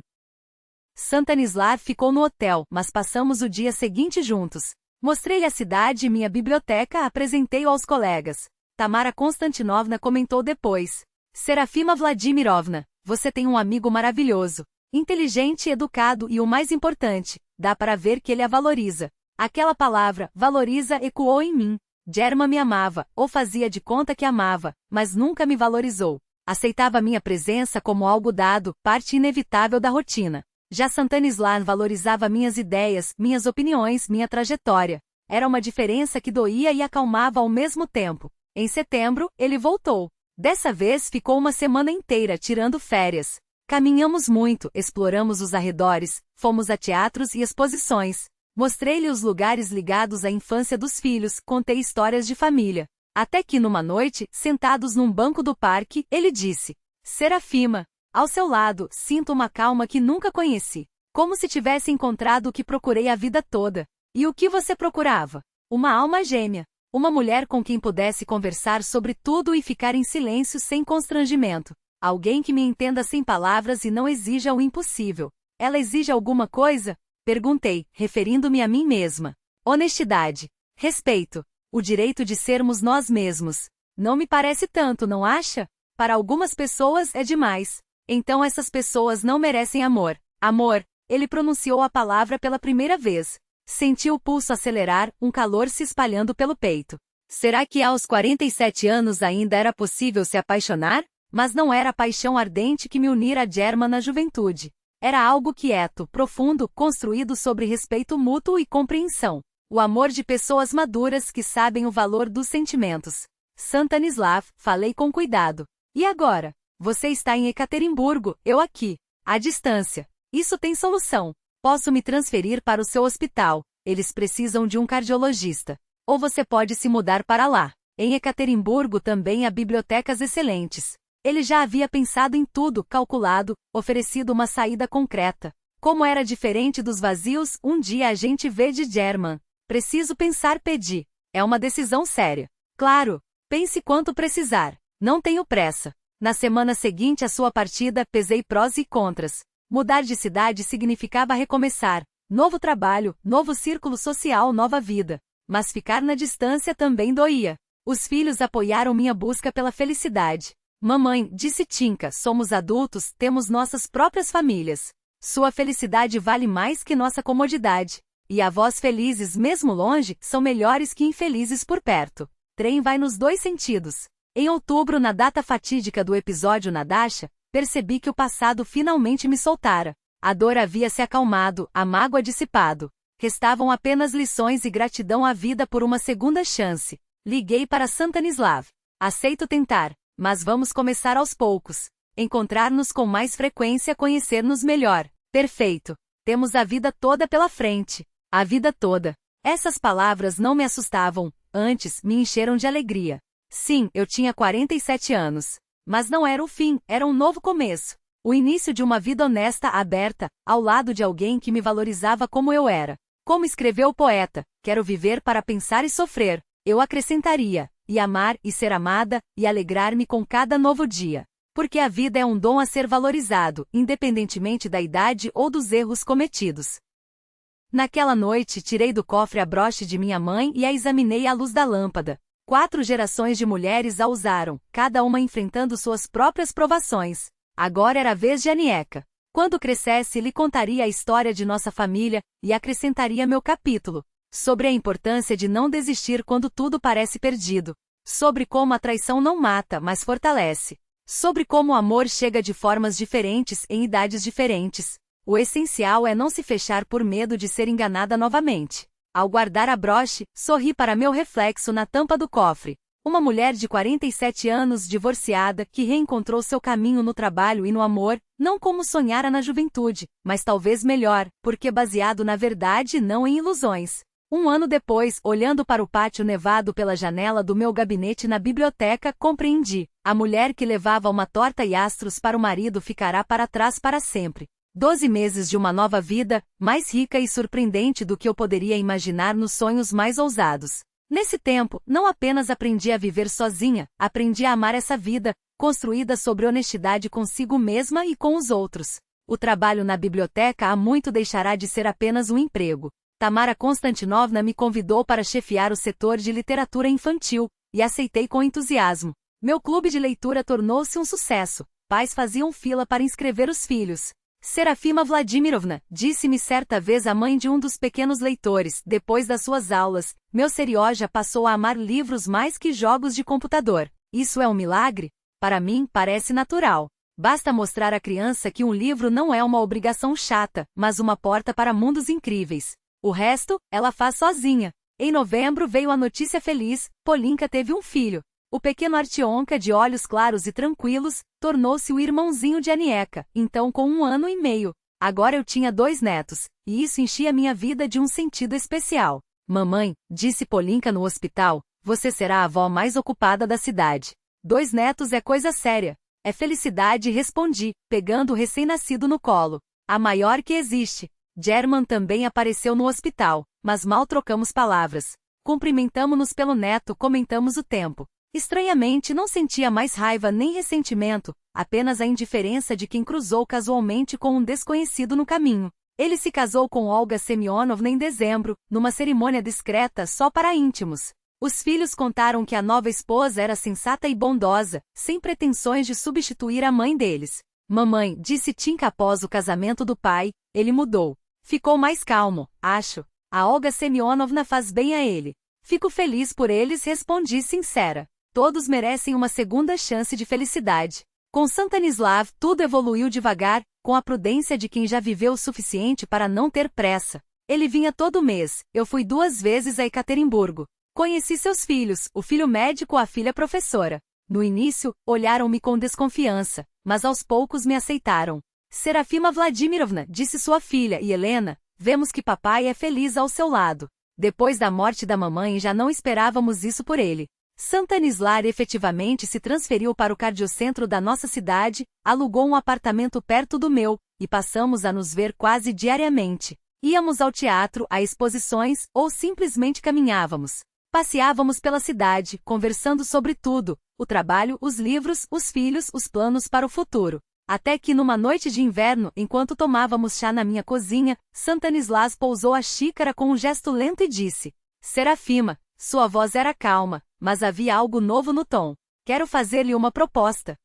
Stanislav ficou no hotel, mas passamos o dia seguinte juntos. Mostrei-lhe a cidade e minha biblioteca, apresentei-o aos colegas. Tamara Konstantinovna comentou depois. Serafima Vladimirovna, você tem um amigo maravilhoso. Inteligente, educado e o mais importante, dá para ver que ele a valoriza. Aquela palavra, valoriza, ecoou em mim. Germa me amava, ou fazia de conta que amava, mas nunca me valorizou. Aceitava minha presença como algo dado, parte inevitável da rotina. Já Stanislav valorizava minhas ideias, minhas opiniões, minha trajetória. Era uma diferença que doía e acalmava ao mesmo tempo. Em setembro, ele voltou. Dessa vez ficou uma semana inteira tirando férias. Caminhamos muito, exploramos os arredores, fomos a teatros e exposições. Mostrei-lhe os lugares ligados à infância dos filhos, contei histórias de família. Até que numa noite, sentados num banco do parque, ele disse: Serafima, ao seu lado, sinto uma calma que nunca conheci. Como se tivesse encontrado o que procurei a vida toda. E o que você procurava? Uma alma gêmea. Uma mulher com quem pudesse conversar sobre tudo e ficar em silêncio sem constrangimento. Alguém que me entenda sem palavras e não exija o impossível. Ela exige alguma coisa? Perguntei, referindo-me a mim mesma. Honestidade. Respeito. O direito de sermos nós mesmos. Não me parece tanto, não acha? Para algumas pessoas é demais. Então essas pessoas não merecem amor. Amor. Ele pronunciou a palavra pela primeira vez. Senti o pulso acelerar, um calor se espalhando pelo peito. Será que aos 47 anos ainda era possível se apaixonar? Mas não era a paixão ardente que me unira a Germa na juventude. Era algo quieto, profundo, construído sobre respeito mútuo e compreensão. O amor de pessoas maduras que sabem o valor dos sentimentos. Stanislav, falei com cuidado. E agora? Você está em Ekaterimburgo, eu aqui. À distância. Isso tem solução. Posso me transferir para o seu hospital. Eles precisam de um cardiologista. Ou você pode se mudar para lá. Em Ekaterimburgo também há bibliotecas excelentes. Ele já havia pensado em tudo, calculado, oferecido uma saída concreta. Como era diferente dos vazios, um dia a gente vê de German. Preciso pensar, pedi. É uma decisão séria. Claro. Pense quanto precisar. Não tenho pressa. Na semana seguinte à sua partida, pesei prós e contras. Mudar de cidade significava recomeçar. Novo trabalho, novo círculo social, nova vida. Mas ficar na distância também doía. Os filhos apoiaram minha busca pela felicidade. Mamãe, disse Tinka, somos adultos, temos nossas próprias famílias. Sua felicidade vale mais que nossa comodidade. E avós felizes mesmo longe, são melhores que infelizes por perto. Trem vai nos dois sentidos. Em outubro, na data fatídica do episódio Nadasha, percebi que o passado finalmente me soltara. A dor havia se acalmado, a mágoa dissipado. Restavam apenas lições e gratidão à vida por uma segunda chance. Liguei para Stanislav. Aceito tentar, mas vamos começar aos poucos. Encontrar-nos com mais frequência, conhecer-nos melhor. Perfeito. Temos a vida toda pela frente. A vida toda. Essas palavras não me assustavam, antes, me encheram de alegria. Sim, eu tinha 47 anos. Mas não era o fim, era um novo começo. O início de uma vida honesta, aberta, ao lado de alguém que me valorizava como eu era. Como escreveu o poeta, quero viver para pensar e sofrer. Eu acrescentaria, e amar e ser amada, e alegrar-me com cada novo dia. Porque a vida é um dom a ser valorizado, independentemente da idade ou dos erros cometidos. Naquela noite tirei do cofre a broche de minha mãe e a examinei à luz da lâmpada. 4 gerações de mulheres a usaram, cada uma enfrentando suas próprias provações. Agora era a vez de Anieka. Quando crescesse, lhe contaria a história de nossa família, e acrescentaria meu capítulo. Sobre a importância de não desistir quando tudo parece perdido. Sobre como a traição não mata, mas fortalece. Sobre como o amor chega de formas diferentes em idades diferentes. O essencial é não se fechar por medo de ser enganada novamente. Ao guardar a broche, sorri para meu reflexo na tampa do cofre. Uma mulher de 47 anos divorciada que reencontrou seu caminho no trabalho e no amor, não como sonhara na juventude, mas talvez melhor, porque baseado na verdade e não em ilusões. Um ano depois, olhando para o pátio nevado pela janela do meu gabinete na biblioteca, compreendi. A mulher que levava uma torta e astros para o marido ficará para trás para sempre. 12 meses de uma nova vida, mais rica e surpreendente do que eu poderia imaginar nos sonhos mais ousados. Nesse tempo, não apenas aprendi a viver sozinha, aprendi a amar essa vida, construída sobre honestidade consigo mesma e com os outros. O trabalho na biblioteca há muito deixará de ser apenas um emprego. Tamara Konstantinovna me convidou para chefiar o setor de literatura infantil, e aceitei com entusiasmo. Meu clube de leitura tornou-se um sucesso. Pais faziam fila para inscrever os filhos. Serafima Vladimirovna, disse-me certa vez a mãe de um dos pequenos leitores, depois das suas aulas, meu Serioja passou a amar livros mais que jogos de computador. Isso é um milagre? Para mim, parece natural. Basta mostrar à criança que um livro não é uma obrigação chata, mas uma porta para mundos incríveis. O resto, ela faz sozinha. Em novembro veio a notícia feliz, Polinka teve um filho. O pequeno Artionka, de olhos claros e tranquilos, tornou-se o irmãozinho de Anieka, então com 1 ano e meio. Agora eu tinha 2 netos, e isso enchia minha vida de um sentido especial. Mamãe, disse Polinka no hospital, você será a avó mais ocupada da cidade. 2 netos é coisa séria. É felicidade, respondi, pegando o recém-nascido no colo. A maior que existe. German também apareceu no hospital, mas mal trocamos palavras. Cumprimentamo-nos pelo neto, comentamos o tempo. Estranhamente não sentia mais raiva nem ressentimento, apenas a indiferença de quem cruzou casualmente com um desconhecido no caminho. Ele se casou com Olga Semyonovna em dezembro, numa cerimônia discreta só para íntimos. Os filhos contaram que a nova esposa era sensata e bondosa, sem pretensões de substituir a mãe deles. Mamãe, disse Tinka após o casamento do pai, ele mudou. Ficou mais calmo, acho. A Olga Semyonovna faz bem a ele. Fico feliz por eles, respondi sincera. Todos merecem uma segunda chance de felicidade. Com Stanislav, tudo evoluiu devagar, com a prudência de quem já viveu o suficiente para não ter pressa. Ele vinha todo mês, eu fui 2 vezes a Ekaterimburgo. Conheci seus filhos, o filho médico e a filha professora. No início, olharam-me com desconfiança, mas aos poucos me aceitaram. Serafima Vladimirovna, disse sua filha, e Helena, vemos que papai é feliz ao seu lado. Depois da morte da mamãe já não esperávamos isso por ele. Stanislav efetivamente se transferiu para o cardiocentro da nossa cidade, alugou um apartamento perto do meu, e passamos a nos ver quase diariamente. Íamos ao teatro, a exposições, ou simplesmente caminhávamos. Passeávamos pela cidade, conversando sobre tudo, o trabalho, os livros, os filhos, os planos para o futuro. Até que numa noite de inverno, enquanto tomávamos chá na minha cozinha, Stanislav pousou a xícara com um gesto lento e disse: Serafima, sua voz era calma, mas havia algo novo no tom. Quero fazer-lhe uma proposta.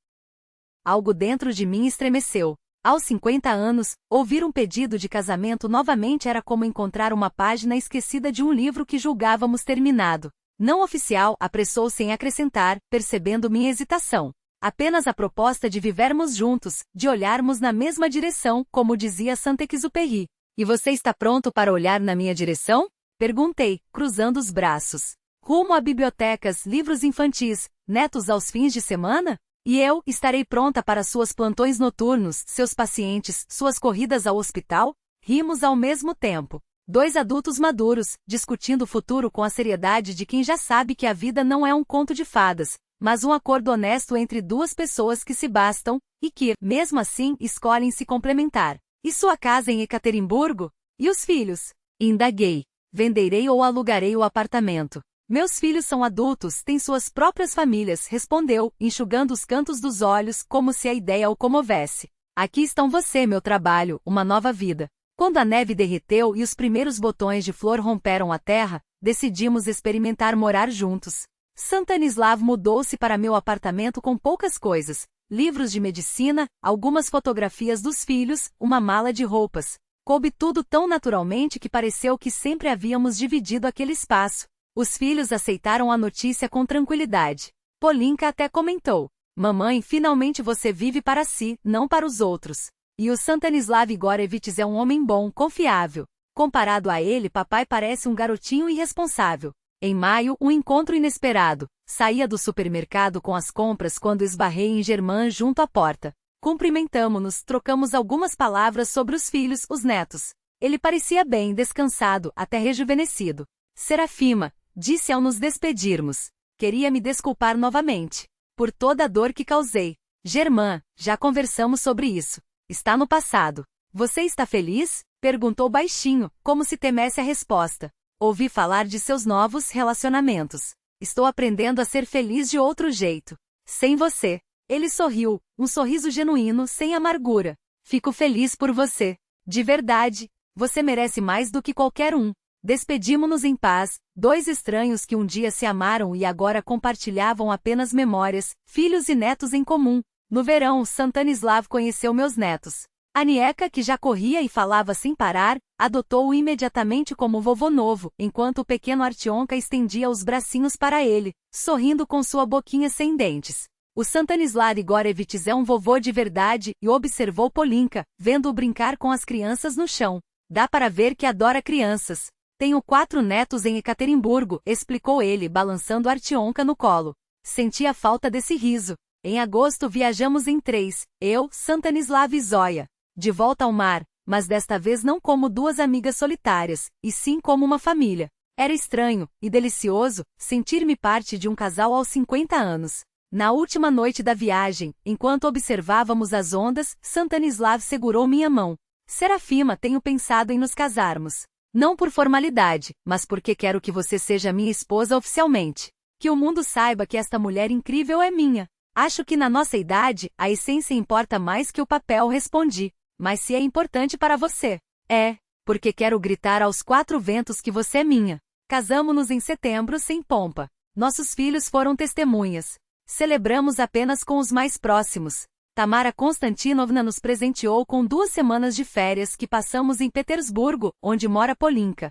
Algo dentro de mim estremeceu. Aos 50 anos, ouvir um pedido de casamento novamente era como encontrar uma página esquecida de um livro que julgávamos terminado. Não oficial, apressou-se em acrescentar, percebendo minha hesitação. Apenas a proposta de vivermos juntos, de olharmos na mesma direção, como dizia Saint-Exupéry. E você está pronto para olhar na minha direção? Perguntei, cruzando os braços. Rumo a bibliotecas, livros infantis, netos aos fins de semana? E eu, estarei pronta para suas plantões noturnos, seus pacientes, suas corridas ao hospital? Rimos ao mesmo tempo. Dois adultos maduros, discutindo o futuro com a seriedade de quem já sabe que a vida não é um conto de fadas, mas um acordo honesto entre duas pessoas que se bastam, e que, mesmo assim, escolhem se complementar. E sua casa em Ekaterimburgo? E os filhos? Indaguei. Venderei ou alugarei o apartamento. Meus filhos são adultos, têm suas próprias famílias, respondeu, enxugando os cantos dos olhos como se a ideia o comovesse. Aqui estão você, meu trabalho, uma nova vida. Quando a neve derreteu e os primeiros botões de flor romperam a terra, decidimos experimentar morar juntos. Stanislav mudou-se para meu apartamento com poucas coisas: livros de medicina, algumas fotografias dos filhos, uma mala de roupas. Coube tudo tão naturalmente que pareceu que sempre havíamos dividido aquele espaço. Os filhos aceitaram a notícia com tranquilidade. Polinka até comentou: mamãe, finalmente você vive para si, não para os outros. E o Stanislav Igorevich é um homem bom, confiável. Comparado a ele, papai parece um garotinho irresponsável. Em maio, um encontro inesperado. Saía do supermercado com as compras quando esbarrei em Germain junto à porta. Cumprimentamo-nos, trocamos algumas palavras sobre os filhos, os netos. Ele parecia bem, descansado, até rejuvenescido. Serafima, disse ao nos despedirmos. Queria me desculpar novamente. Por toda a dor que causei. Germain, já conversamos sobre isso. Está no passado. Você está feliz? Perguntou baixinho, como se temesse a resposta. Ouvi falar de seus novos relacionamentos. Estou aprendendo a ser feliz de outro jeito. Sem você. Ele sorriu, um sorriso genuíno, sem amargura. Fico feliz por você. De verdade. Você merece mais do que qualquer um. Despedimo-nos em paz, dois estranhos que um dia se amaram e agora compartilhavam apenas memórias, filhos e netos em comum. No verão, Stanislav conheceu meus netos. Anieka, que já corria e falava sem parar, adotou-o imediatamente como vovô novo, enquanto o pequeno Artyomka estendia os bracinhos para ele, sorrindo com sua boquinha sem dentes. O Stanislav Igorevich é um vovô de verdade, e observou Polinka, vendo-o brincar com as crianças no chão. Dá para ver que adora crianças. Tenho 4 netos em Ekaterimburgo, explicou ele, balançando Artyomka no colo. Senti a falta desse riso. Em agosto viajamos em 3, eu, Stanislav e Zoya. De volta ao mar, mas desta vez não como 2 amigas solitárias, e sim como uma família. Era estranho, e delicioso, sentir-me parte de um casal aos 50 anos. Na última noite da viagem, enquanto observávamos as ondas, Stanislav segurou minha mão. Serafima, tenho pensado em nos casarmos. Não por formalidade, mas porque quero que você seja minha esposa oficialmente. Que o mundo saiba que esta mulher incrível é minha. Acho que na nossa idade, a essência importa mais que o papel, respondi. Mas se é importante para você. É, porque quero gritar aos 4 ventos que você é minha. Casamo-nos em setembro sem pompa. Nossos filhos foram testemunhas. Celebramos apenas com os mais próximos. Tamara Konstantinovna nos presenteou com 2 semanas de férias que passamos em Petersburgo, onde mora Polinka.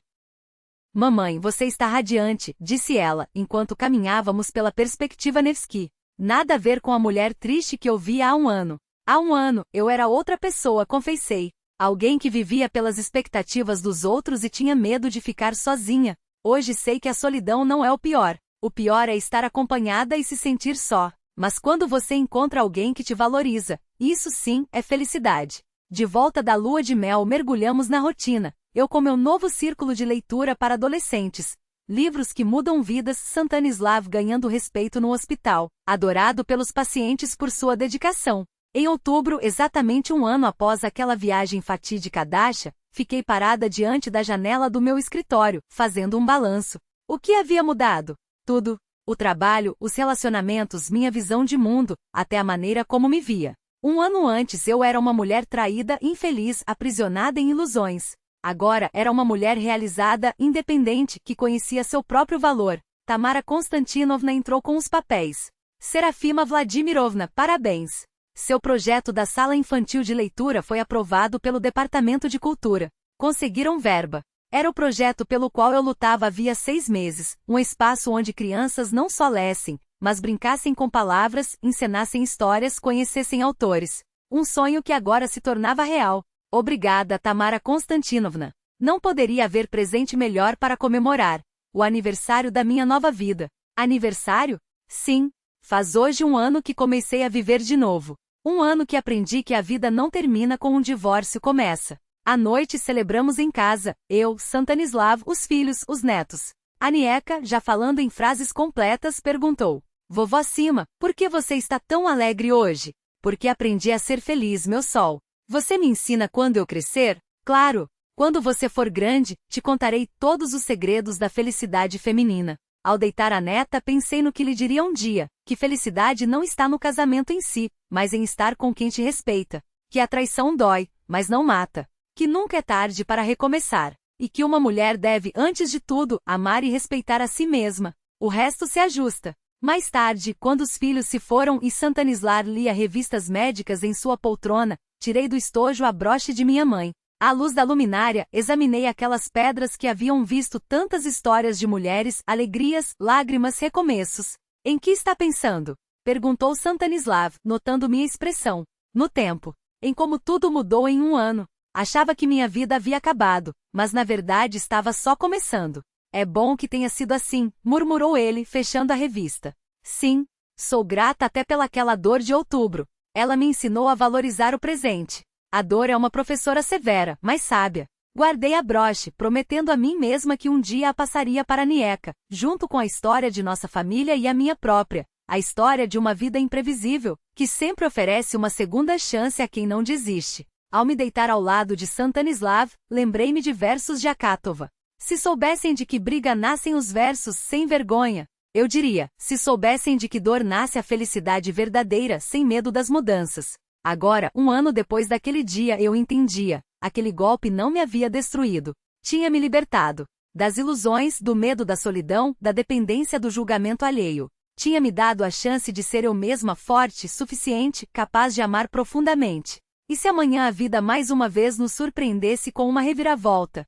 Mamãe, você está radiante, disse ela, enquanto caminhávamos pela perspectiva Nevsky. Nada a ver com a mulher triste que eu via há um ano. Há um ano, eu era outra pessoa, confessei. Alguém que vivia pelas expectativas dos outros e tinha medo de ficar sozinha. Hoje sei que a solidão não é o pior. O pior é estar acompanhada e se sentir só. Mas quando você encontra alguém que te valoriza, isso sim, é felicidade. De volta da lua de mel mergulhamos na rotina. Eu com meu novo círculo de leitura para adolescentes. Livros que mudam vidas. Stanislav ganhando respeito no hospital, adorado pelos pacientes por sua dedicação. Em outubro, exatamente um ano após aquela viagem fatídica a Dasha, fiquei parada diante da janela do meu escritório, fazendo um balanço. O que havia mudado? Tudo. O trabalho, os relacionamentos, minha visão de mundo, até a maneira como me via. Um ano antes eu era uma mulher traída, infeliz, aprisionada em ilusões. Agora era uma mulher realizada, independente, que conhecia seu próprio valor. Tamara Konstantinovna entrou com os papéis. Serafima Vladimirovna, parabéns. Seu projeto da sala infantil de leitura foi aprovado pelo Departamento de Cultura. Conseguiram verba. Era o projeto pelo qual eu lutava havia 6 meses, um espaço onde crianças não só lessem, mas brincassem com palavras, encenassem histórias, conhecessem autores. Um sonho que agora se tornava real. Obrigada, Tamara Konstantinovna. Não poderia haver presente melhor para comemorar o aniversário da minha nova vida. Aniversário? Sim. Faz hoje um ano que comecei a viver de novo. Um ano que aprendi que a vida não termina com um divórcio, começa. À noite celebramos em casa, eu, Stanislav, os filhos, os netos. A Nieca, já falando em frases completas, perguntou: Vovó Sima, por que você está tão alegre hoje? Porque aprendi a ser feliz, meu sol. Você me ensina quando eu crescer? Claro! Quando você for grande, te contarei todos os segredos da felicidade feminina. Ao deitar a neta, pensei no que lhe diria um dia, que felicidade não está no casamento em si, mas em estar com quem te respeita. Que a traição dói, mas não mata. Que nunca é tarde para recomeçar. E que uma mulher deve, antes de tudo, amar e respeitar a si mesma. O resto se ajusta. Mais tarde, quando os filhos se foram e Stanislav lia revistas médicas em sua poltrona, tirei do estojo a broche de minha mãe. À luz da luminária, examinei aquelas pedras que haviam visto tantas histórias de mulheres, alegrias, lágrimas, recomeços. Em que está pensando? Perguntou Stanislav, notando minha expressão. No tempo. Em como tudo mudou em um ano. Achava que minha vida havia acabado, mas na verdade estava só começando. É bom que tenha sido assim, murmurou ele, fechando a revista. Sim, sou grata até pelaquela dor de outubro. Ela me ensinou a valorizar o presente. A dor é uma professora severa, mas sábia. Guardei a broche, prometendo a mim mesma que um dia a passaria para a Nieca, junto com a história de nossa família e a minha própria. A história de uma vida imprevisível, que sempre oferece uma segunda chance a quem não desiste. Ao me deitar ao lado de Stanislav, lembrei-me de versos de Akatova. Se soubessem de que briga nascem os versos sem vergonha, eu diria, se soubessem de que dor nasce a felicidade verdadeira sem medo das mudanças. Agora, um ano depois daquele dia eu entendia, aquele golpe não me havia destruído. Tinha me libertado. Das ilusões, do medo da solidão, da dependência do julgamento alheio. Tinha me dado a chance de ser eu mesma forte, suficiente, capaz de amar profundamente. E se amanhã a vida mais uma vez nos surpreendesse com uma reviravolta?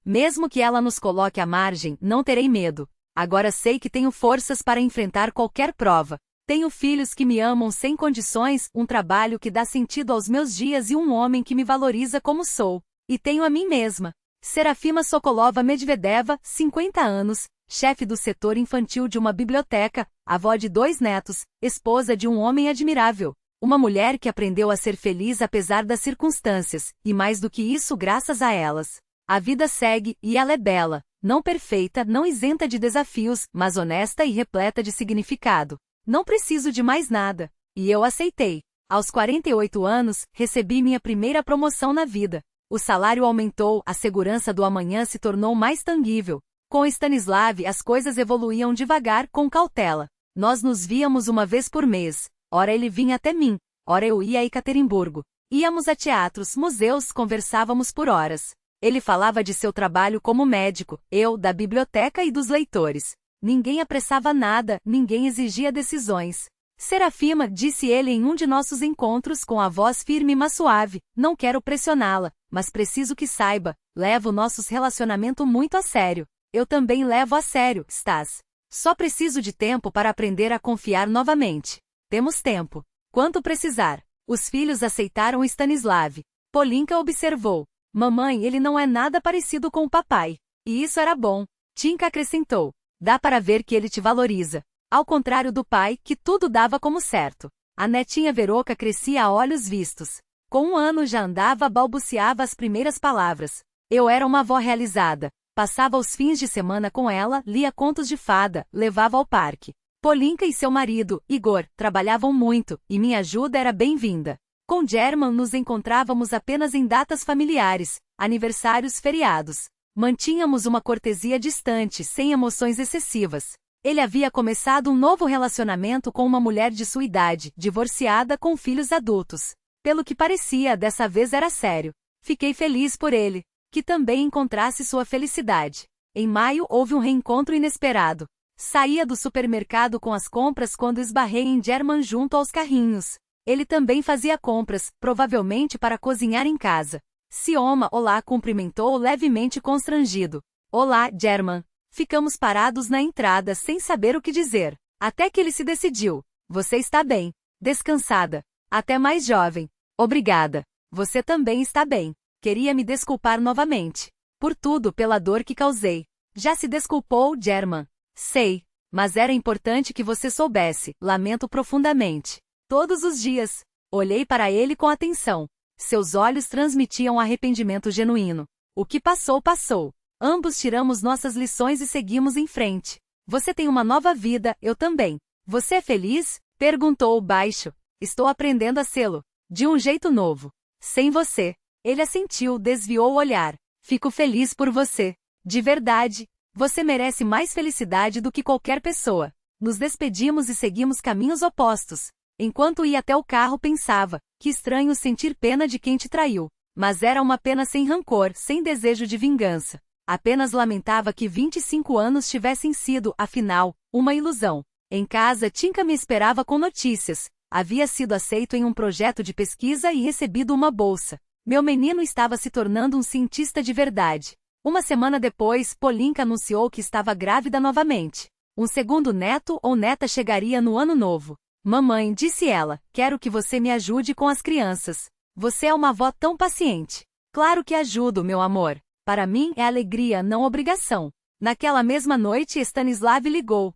Mesmo que ela nos coloque à margem, não terei medo. Agora sei que tenho forças para enfrentar qualquer prova. Tenho filhos que me amam sem condições, um trabalho que dá sentido aos meus dias e um homem que me valoriza como sou. E tenho a mim mesma. Serafima Sokolova Medvedeva, 50 anos, chefe do setor infantil de uma biblioteca, avó de 2 netos, esposa de um homem admirável. Uma mulher que aprendeu a ser feliz apesar das circunstâncias, e mais do que isso graças a elas. A vida segue, e ela é bela, não perfeita, não isenta de desafios, mas honesta e repleta de significado. Não preciso de mais nada. E eu aceitei. Aos 48 anos, recebi minha primeira promoção na vida. O salário aumentou, a segurança do amanhã se tornou mais tangível. Com Stanislav as coisas evoluíam devagar, com cautela. Nós nos víamos uma vez por mês. Ora ele vinha até mim, ora eu ia a Ekaterimburgo. Íamos a teatros, museus, conversávamos por horas. Ele falava de seu trabalho como médico, eu, da biblioteca e dos leitores. Ninguém apressava nada, ninguém exigia decisões. Serafima, disse ele em um de nossos encontros com a voz firme mas suave, não quero pressioná-la, mas preciso que saiba, levo nossos relacionamento muito a sério. Eu também levo a sério, Stas. Só preciso de tempo para aprender a confiar novamente. Temos tempo. Quanto precisar. Os filhos aceitaram Stanislav. Polinka observou. Mamãe, ele não é nada parecido com o papai. E isso era bom. Tinka acrescentou. Dá para ver que ele te valoriza. Ao contrário do pai, que tudo dava como certo. A netinha Veroca crescia a olhos vistos. Com 1 ano já andava, balbuciava as primeiras palavras. Eu era uma avó realizada. Passava os fins de semana com ela, lia contos de fada, levava ao parque. Polinka e seu marido, Igor, trabalhavam muito, e minha ajuda era bem-vinda. Com German nos encontrávamos apenas em datas familiares, aniversários, feriados. Mantínhamos uma cortesia distante, sem emoções excessivas. Ele havia começado um novo relacionamento com uma mulher de sua idade, divorciada com filhos adultos. Pelo que parecia, dessa vez era sério. Fiquei feliz por ele, que também encontrasse sua felicidade. Em maio houve um reencontro inesperado. Saía do supermercado com as compras quando esbarrei em German junto aos carrinhos. Ele também fazia compras, provavelmente para cozinhar em casa. Sioma, olá, cumprimentou levemente constrangido. Olá, German. Ficamos parados na entrada sem saber o que dizer. Até que ele se decidiu. Você está bem. Descansada. Até mais jovem. Obrigada. Você também está bem. Queria me desculpar novamente. Por tudo, pela dor que causei. Já se desculpou, German? Sei. Mas era importante que você soubesse. Lamento profundamente. Todos os dias. Olhei para ele com atenção. Seus olhos transmitiam arrependimento genuíno. O que passou, passou. Ambos tiramos nossas lições e seguimos em frente. Você tem uma nova vida, eu também. Você é feliz? Perguntou baixo. Estou aprendendo a sê-lo. De um jeito novo. Sem você. Ele assentiu, desviou o olhar. Fico feliz por você. De verdade. Você merece mais felicidade do que qualquer pessoa. Nos despedimos e seguimos caminhos opostos. Enquanto ia até o carro pensava, que estranho sentir pena de quem te traiu. Mas era uma pena sem rancor, sem desejo de vingança. Apenas lamentava que 25 anos tivessem sido, afinal, uma ilusão. Em casa, Tinka me esperava com notícias. Havia sido aceito em um projeto de pesquisa e recebido uma bolsa. Meu menino estava se tornando um cientista de verdade. Uma semana depois, Polinka anunciou que estava grávida novamente. Um segundo neto ou neta chegaria no ano novo. Mamãe, disse ela, quero que você me ajude com as crianças. Você é uma avó tão paciente. Claro que ajudo, meu amor. Para mim é alegria, não obrigação. Naquela mesma noite, Stanislav ligou.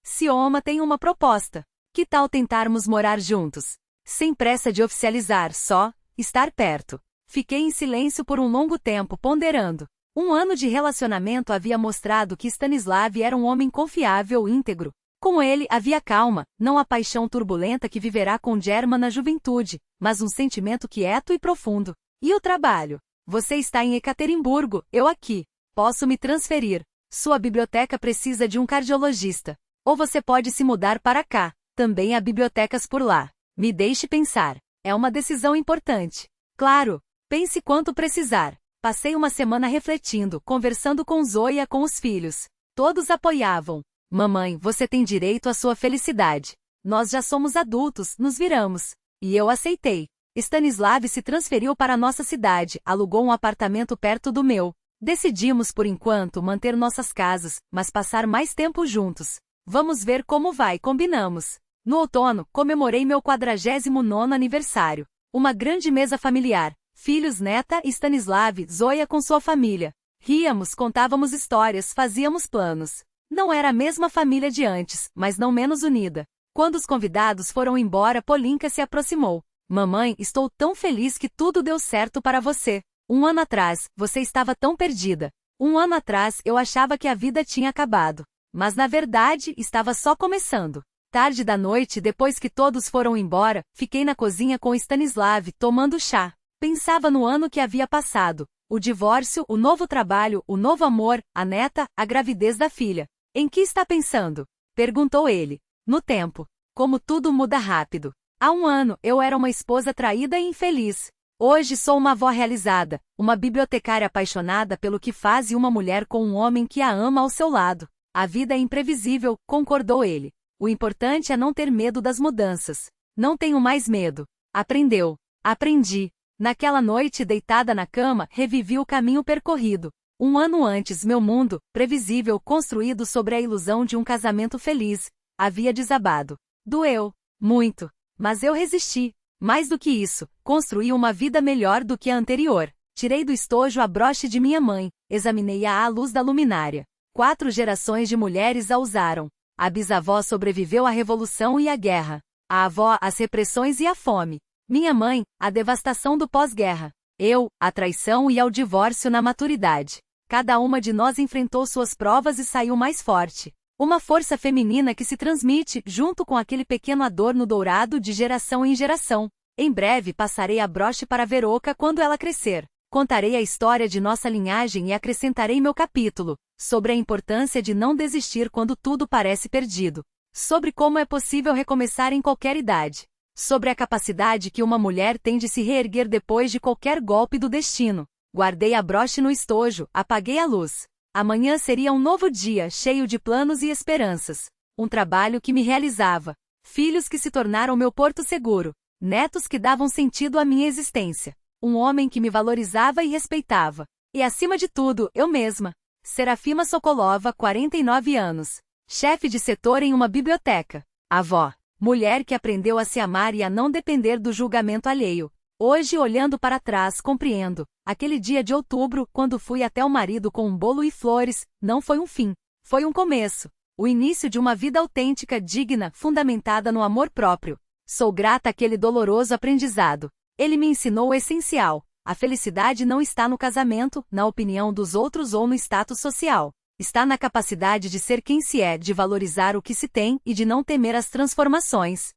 Sioma tem uma proposta. Que tal tentarmos morar juntos? Sem pressa de oficializar, só estar perto. Fiquei em silêncio por um longo tempo, ponderando. Um ano de relacionamento havia mostrado que Stanislav era um homem confiável e íntegro. Com ele havia calma, não a paixão turbulenta que viverá com Germa na juventude, mas um sentimento quieto e profundo. E o trabalho? Você está em Ekaterimburgo, eu aqui. Posso me transferir. Sua biblioteca precisa de um cardiologista. Ou você pode se mudar para cá. Também há bibliotecas por lá. Me deixe pensar. É uma decisão importante. Claro. Pense quanto precisar. Passei uma semana refletindo, conversando com Zoya com os filhos. Todos apoiavam. Mamãe, você tem direito à sua felicidade. Nós já somos adultos, nos viramos. E eu aceitei. Stanislav se transferiu para nossa cidade, alugou um apartamento perto do meu. Decidimos por enquanto manter nossas casas, mas passar mais tempo juntos. Vamos ver como vai, combinamos. No outono, comemorei meu 49º aniversário. Uma grande mesa familiar. Filhos, neta, Stanislav, Zoya com sua família. Ríamos, contávamos histórias, fazíamos planos. Não era a mesma família de antes, mas não menos unida. Quando os convidados foram embora, Polinka se aproximou. Mamãe, estou tão feliz que tudo deu certo para você. Um ano atrás, você estava tão perdida. Um ano atrás, eu achava que a vida tinha acabado. Mas na verdade, estava só começando. Tarde da noite, depois que todos foram embora, fiquei na cozinha com Stanislav, tomando chá. Pensava no ano que havia passado. O divórcio, o novo trabalho, o novo amor, a neta, a gravidez da filha. Em que está pensando? Perguntou ele. No tempo. Como tudo muda rápido. Há um ano, eu era uma esposa traída e infeliz. Hoje sou uma avó realizada, uma bibliotecária apaixonada pelo que faz e uma mulher com um homem que a ama ao seu lado. A vida é imprevisível, concordou ele. O importante é não ter medo das mudanças. Não tenho mais medo. Aprendeu. Aprendi. Naquela noite, deitada na cama, revivi o caminho percorrido. Um ano antes, meu mundo, previsível, construído sobre a ilusão de um casamento feliz, havia desabado. Doeu. Muito. Mas eu resisti. Mais do que isso, construí uma vida melhor do que a anterior. Tirei do estojo a broche de minha mãe, examinei-a à luz da luminária. 4 gerações de mulheres a usaram. A bisavó sobreviveu à revolução e à guerra. A avó, às repressões e à fome. Minha mãe, a devastação do pós-guerra. Eu, a traição e ao divórcio na maturidade. Cada uma de nós enfrentou suas provas e saiu mais forte. Uma força feminina que se transmite, junto com aquele pequeno adorno dourado de geração em geração. Em breve passarei a broche para Veroca quando ela crescer. Contarei a história de nossa linhagem e acrescentarei meu capítulo, sobre a importância de não desistir quando tudo parece perdido. Sobre como é possível recomeçar em qualquer idade. Sobre a capacidade que uma mulher tem de se reerguer depois de qualquer golpe do destino. Guardei a broche no estojo, apaguei a luz. Amanhã seria um novo dia, cheio de planos e esperanças. Um trabalho que me realizava. Filhos que se tornaram meu porto seguro. Netos que davam sentido à minha existência. Um homem que me valorizava e respeitava. E acima de tudo, eu mesma. Serafima Sokolova, 49 anos. Chefe de setor em uma biblioteca. Avó. Mulher que aprendeu a se amar e a não depender do julgamento alheio. Hoje, olhando para trás, compreendo. Aquele dia de outubro, quando fui até o marido com um bolo e flores, não foi um fim. Foi um começo. O início de uma vida autêntica, digna, fundamentada no amor próprio. Sou grata àquele doloroso aprendizado. Ele me ensinou o essencial. A felicidade não está no casamento, na opinião dos outros ou no status social. Está na capacidade de ser quem se é, de valorizar o que se tem e de não temer as transformações.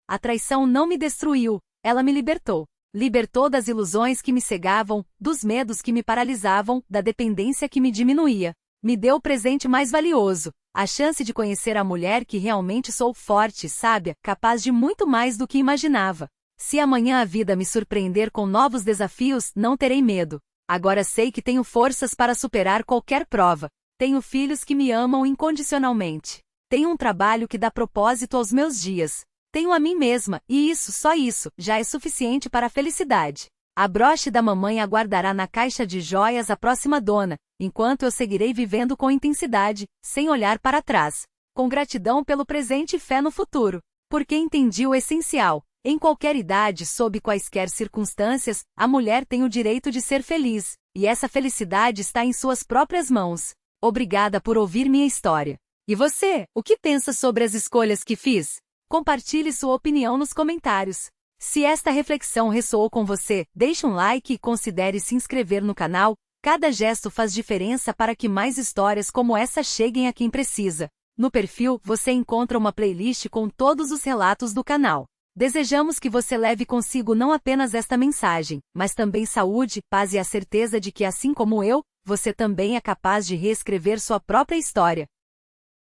A traição não me destruiu, ela me libertou. Libertou das ilusões que me cegavam, dos medos que me paralisavam, da dependência que me diminuía. Me deu o presente mais valioso, a chance de conhecer a mulher que realmente sou, forte, sábia, capaz de muito mais do que imaginava. Se amanhã a vida me surpreender com novos desafios, não terei medo. Agora sei que tenho forças para superar qualquer prova. Tenho filhos que me amam incondicionalmente. Tenho um trabalho que dá propósito aos meus dias. Tenho a mim mesma, e isso, só isso, já é suficiente para a felicidade. A broche da mamãe aguardará na caixa de joias a próxima dona, enquanto eu seguirei vivendo com intensidade, sem olhar para trás. Com gratidão pelo presente e fé no futuro. Porque entendi o essencial. Em qualquer idade, sob quaisquer circunstâncias, a mulher tem o direito de ser feliz, e essa felicidade está em suas próprias mãos. Obrigada por ouvir minha história. E você, o que pensa sobre as escolhas que fiz? Compartilhe sua opinião nos comentários. Se esta reflexão ressoou com você, deixe um like e considere se inscrever no canal. Cada gesto faz diferença para que mais histórias como essa cheguem a quem precisa. No perfil, você encontra uma playlist com todos os relatos do canal. Desejamos que você leve consigo não apenas esta mensagem, mas também saúde, paz e a certeza de que, assim como eu, você também é capaz de reescrever sua própria história.